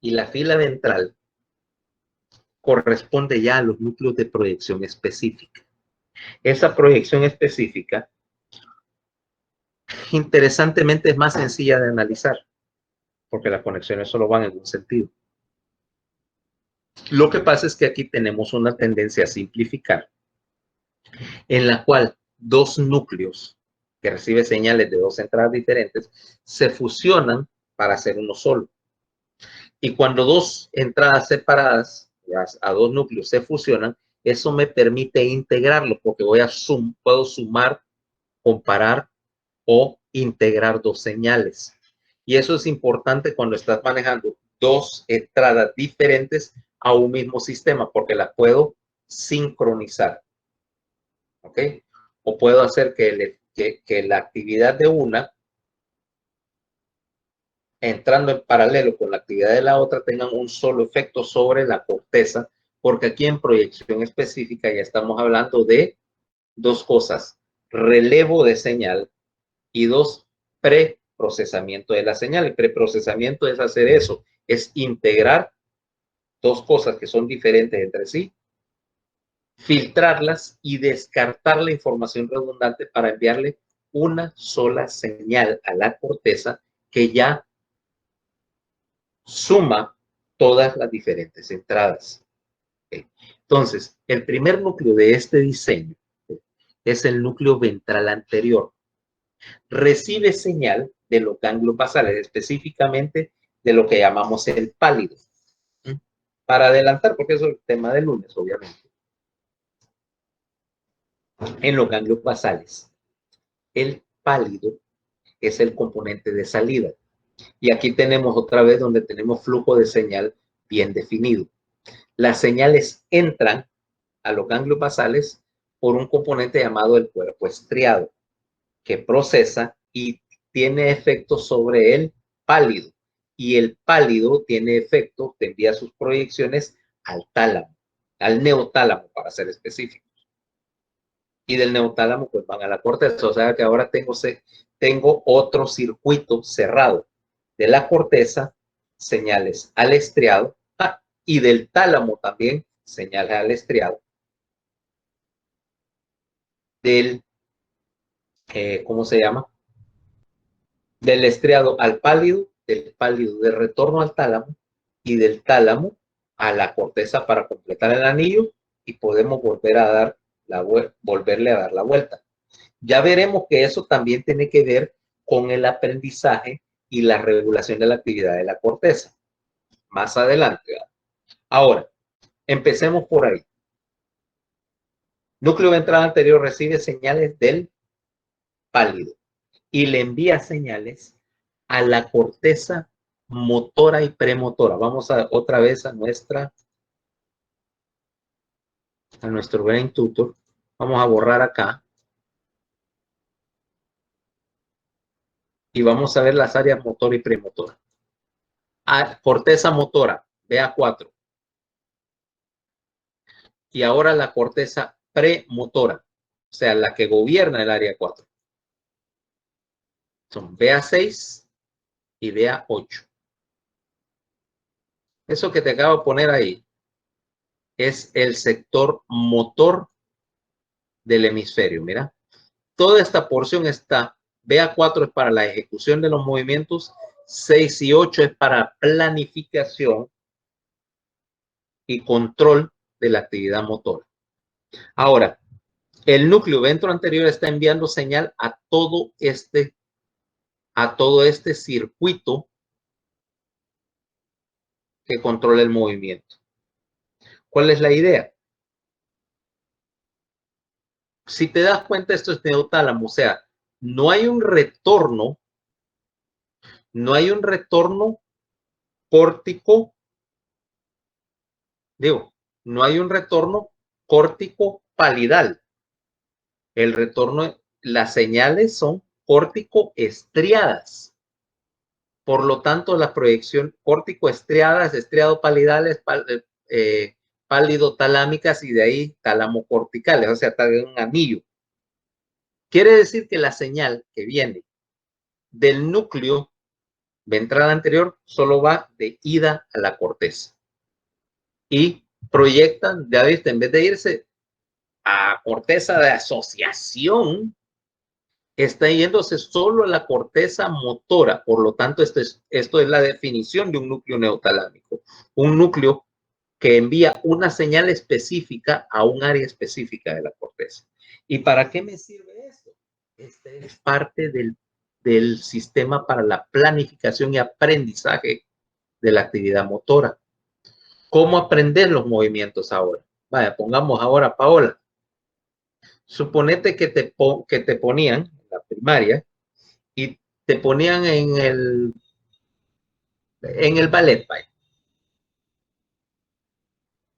Y la fila ventral corresponde ya a los núcleos de proyección específica. Esa proyección específica, interesantemente, es más sencilla de analizar, porque las conexiones solo van en un sentido. Lo que pasa es que aquí tenemos una tendencia a simplificar, en la cual dos núcleos que reciben señales de dos entradas diferentes se fusionan para hacer uno solo. Y cuando dos entradas separadas a dos núcleos se fusionan, eso me permite integrarlo porque puedo sumar, comparar o integrar dos señales. Y eso es importante cuando estás manejando dos entradas diferentes a un mismo sistema porque las puedo sincronizar. ¿Ok? O puedo hacer que la actividad de una, entrando en paralelo con la actividad de la otra, tengan un solo efecto sobre la corteza, porque aquí en proyección específica ya estamos hablando de dos cosas: relevo de señal y dos, preprocesamiento de la señal. El preprocesamiento es hacer eso, es integrar dos cosas que son diferentes entre sí, filtrarlas y descartar la información redundante para enviarle una sola señal a la corteza que ya suma todas las diferentes entradas. ¿Okay? Entonces, el primer núcleo de este diseño es el núcleo ventral anterior. Recibe señal de los ganglios basales, específicamente de lo que llamamos el pálido. Para adelantar, porque eso es el tema del lunes, obviamente. En los ganglios basales, el pálido es el componente de salida. Y aquí tenemos otra vez donde tenemos flujo de señal bien definido. Las señales entran a los ganglios basales por un componente llamado el cuerpo estriado, que procesa y tiene efecto sobre el pálido. Y el pálido tiene efecto, te envía sus proyecciones al tálamo, al neotálamo para ser específicos. Y del neotálamo pues van a la corteza. O sea que ahora tengo otro circuito cerrado de la corteza, señales al estriado, y del tálamo también, señales al estriado. Del, ¿cómo se llama? Del estriado al pálido, del pálido de retorno al tálamo y del tálamo a la corteza para completar el anillo y podemos volverle a dar la vuelta. Ya veremos que eso también tiene que ver con el aprendizaje y la regulación de la actividad de la corteza. Más adelante. ¿Verdad? Ahora, empecemos por ahí. Núcleo ventral anterior recibe señales del pálido y le envía señales a la corteza motora y premotora. Vamos otra vez a nuestro Brain Tutor. Vamos a borrar acá. Y vamos a ver las áreas motora y premotora. Corteza motora, BA4. Y ahora la corteza premotora, o sea, la que gobierna el área 4. Son BA6 y BA8. Eso que te acabo de poner ahí es el sector motor del hemisferio. Mira, toda esta porción está, BA4 es para la ejecución de los movimientos, 6 y 8 es para planificación y control de la actividad motora. Ahora, el núcleo ventroanterior está enviando señal a todo este circuito que controla el movimiento. ¿Cuál es la idea? Si te das cuenta, esto es neotálamo, o sea, no hay un retorno córtico, no hay un retorno córtico palidal. El retorno, las señales son córtico estriadas. Por lo tanto, la proyección córtico estriadas, estriado palidales, pálido talámicas y de ahí tálamo corticales, o sea, está en un anillo. Quiere decir que la señal que viene del núcleo ventral anterior solo va de ida a la corteza. Y proyectan, ya viste, en vez de irse a corteza de asociación, está yéndose solo a la corteza motora. Por lo tanto, esto es la definición de un núcleo neotalámico. Un núcleo que envía una señal específica a un área específica de la corteza. ¿Y para qué me sirve esto? Este es parte del sistema para la planificación y aprendizaje de la actividad motora. ¿Cómo aprender los movimientos ahora? Vaya, pongamos ahora, Paola. Suponete que te ponían en la primaria y te ponían en el ballet, vaya.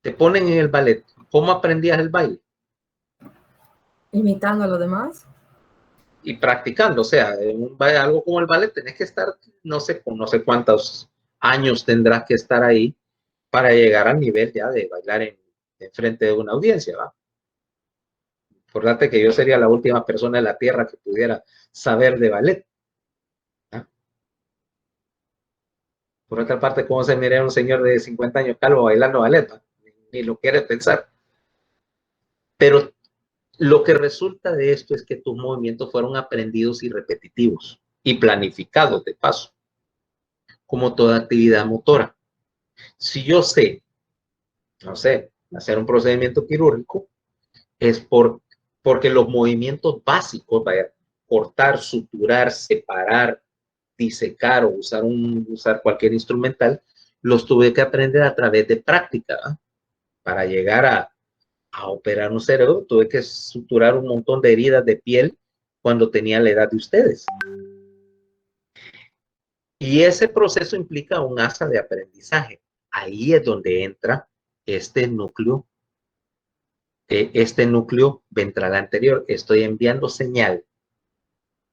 Te ponen en el ballet. ¿Cómo aprendías el baile? Imitando a los demás. Y practicando, o sea, algo como el ballet, tenés que estar, no sé cuántos años tendrás que estar ahí para llegar al nivel ya de bailar en frente de una audiencia, ¿va? Acordate que yo sería la última persona en la tierra que pudiera saber de ballet. ¿Ah? Por otra parte, ¿cómo se mira un señor de 50 años calvo bailando ballet? ¿Va? Ni lo quiere pensar. Pero lo que resulta de esto es que tus movimientos fueron aprendidos y repetitivos y planificados de paso, como toda actividad motora. Si yo sé, no sé, hacer un procedimiento quirúrgico, es porque los movimientos básicos, vaya, cortar, suturar, separar, disecar o usar cualquier instrumental, los tuve que aprender a través de práctica, ¿eh? Para llegar a operar un cerebro, tuve que suturar un montón de heridas de piel cuando tenía la edad de ustedes. Y ese proceso implica un asa de aprendizaje. Ahí es donde entra este núcleo ventral anterior. Estoy enviando señal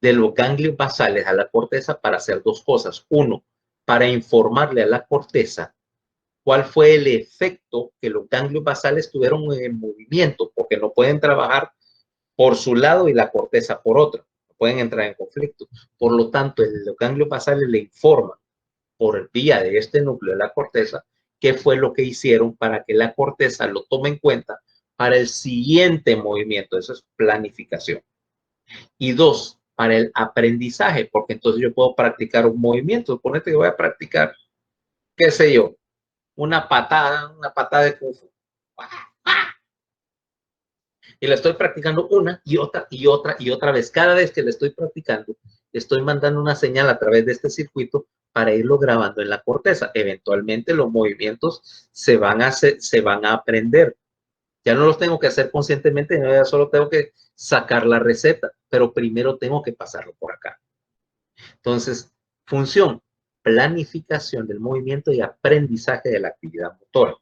de los ganglios basales a la corteza para hacer dos cosas. Uno, para informarle a la corteza cuál fue el efecto que los ganglios basales tuvieron en movimiento, porque no pueden trabajar por su lado y la corteza por otro. Pueden entrar en conflicto. Por lo tanto, los ganglios basales le informan por vía de este núcleo de la corteza qué fue lo que hicieron para que la corteza lo tome en cuenta para el siguiente movimiento. Eso es planificación. Y dos, para el aprendizaje, porque entonces yo puedo practicar un movimiento. Suponete que voy a practicar, qué sé yo, una patada de kung fu. Y la estoy practicando una y otra y otra y otra vez. Cada vez que la estoy practicando, estoy mandando una señal a través de este circuito para irlo grabando en la corteza. Eventualmente los movimientos se van a aprender. Ya no los tengo que hacer conscientemente, ya solo tengo que sacar la receta, pero primero tengo que pasarlo por acá. Entonces, función, planificación del movimiento y aprendizaje de la actividad motora.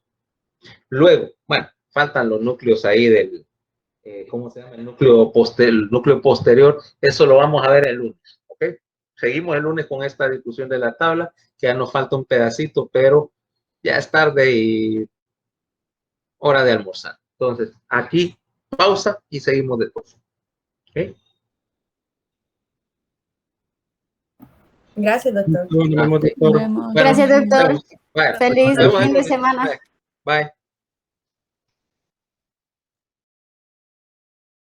Luego, bueno, faltan los núcleos ahí del, ¿cómo se llama? El núcleo posterior. Eso lo vamos a ver el lunes, ¿ok? Seguimos el lunes con esta discusión de la tabla, que ya nos falta un pedacito, pero ya es tarde y hora de almorzar. Entonces, aquí, pausa y seguimos después. ¿Ok? Gracias, doctor. Nos vemos, doctor. Nos vemos. Bueno, Gracias, doctor. bueno, Feliz nos vemos el fin de lunes. semana. Bye.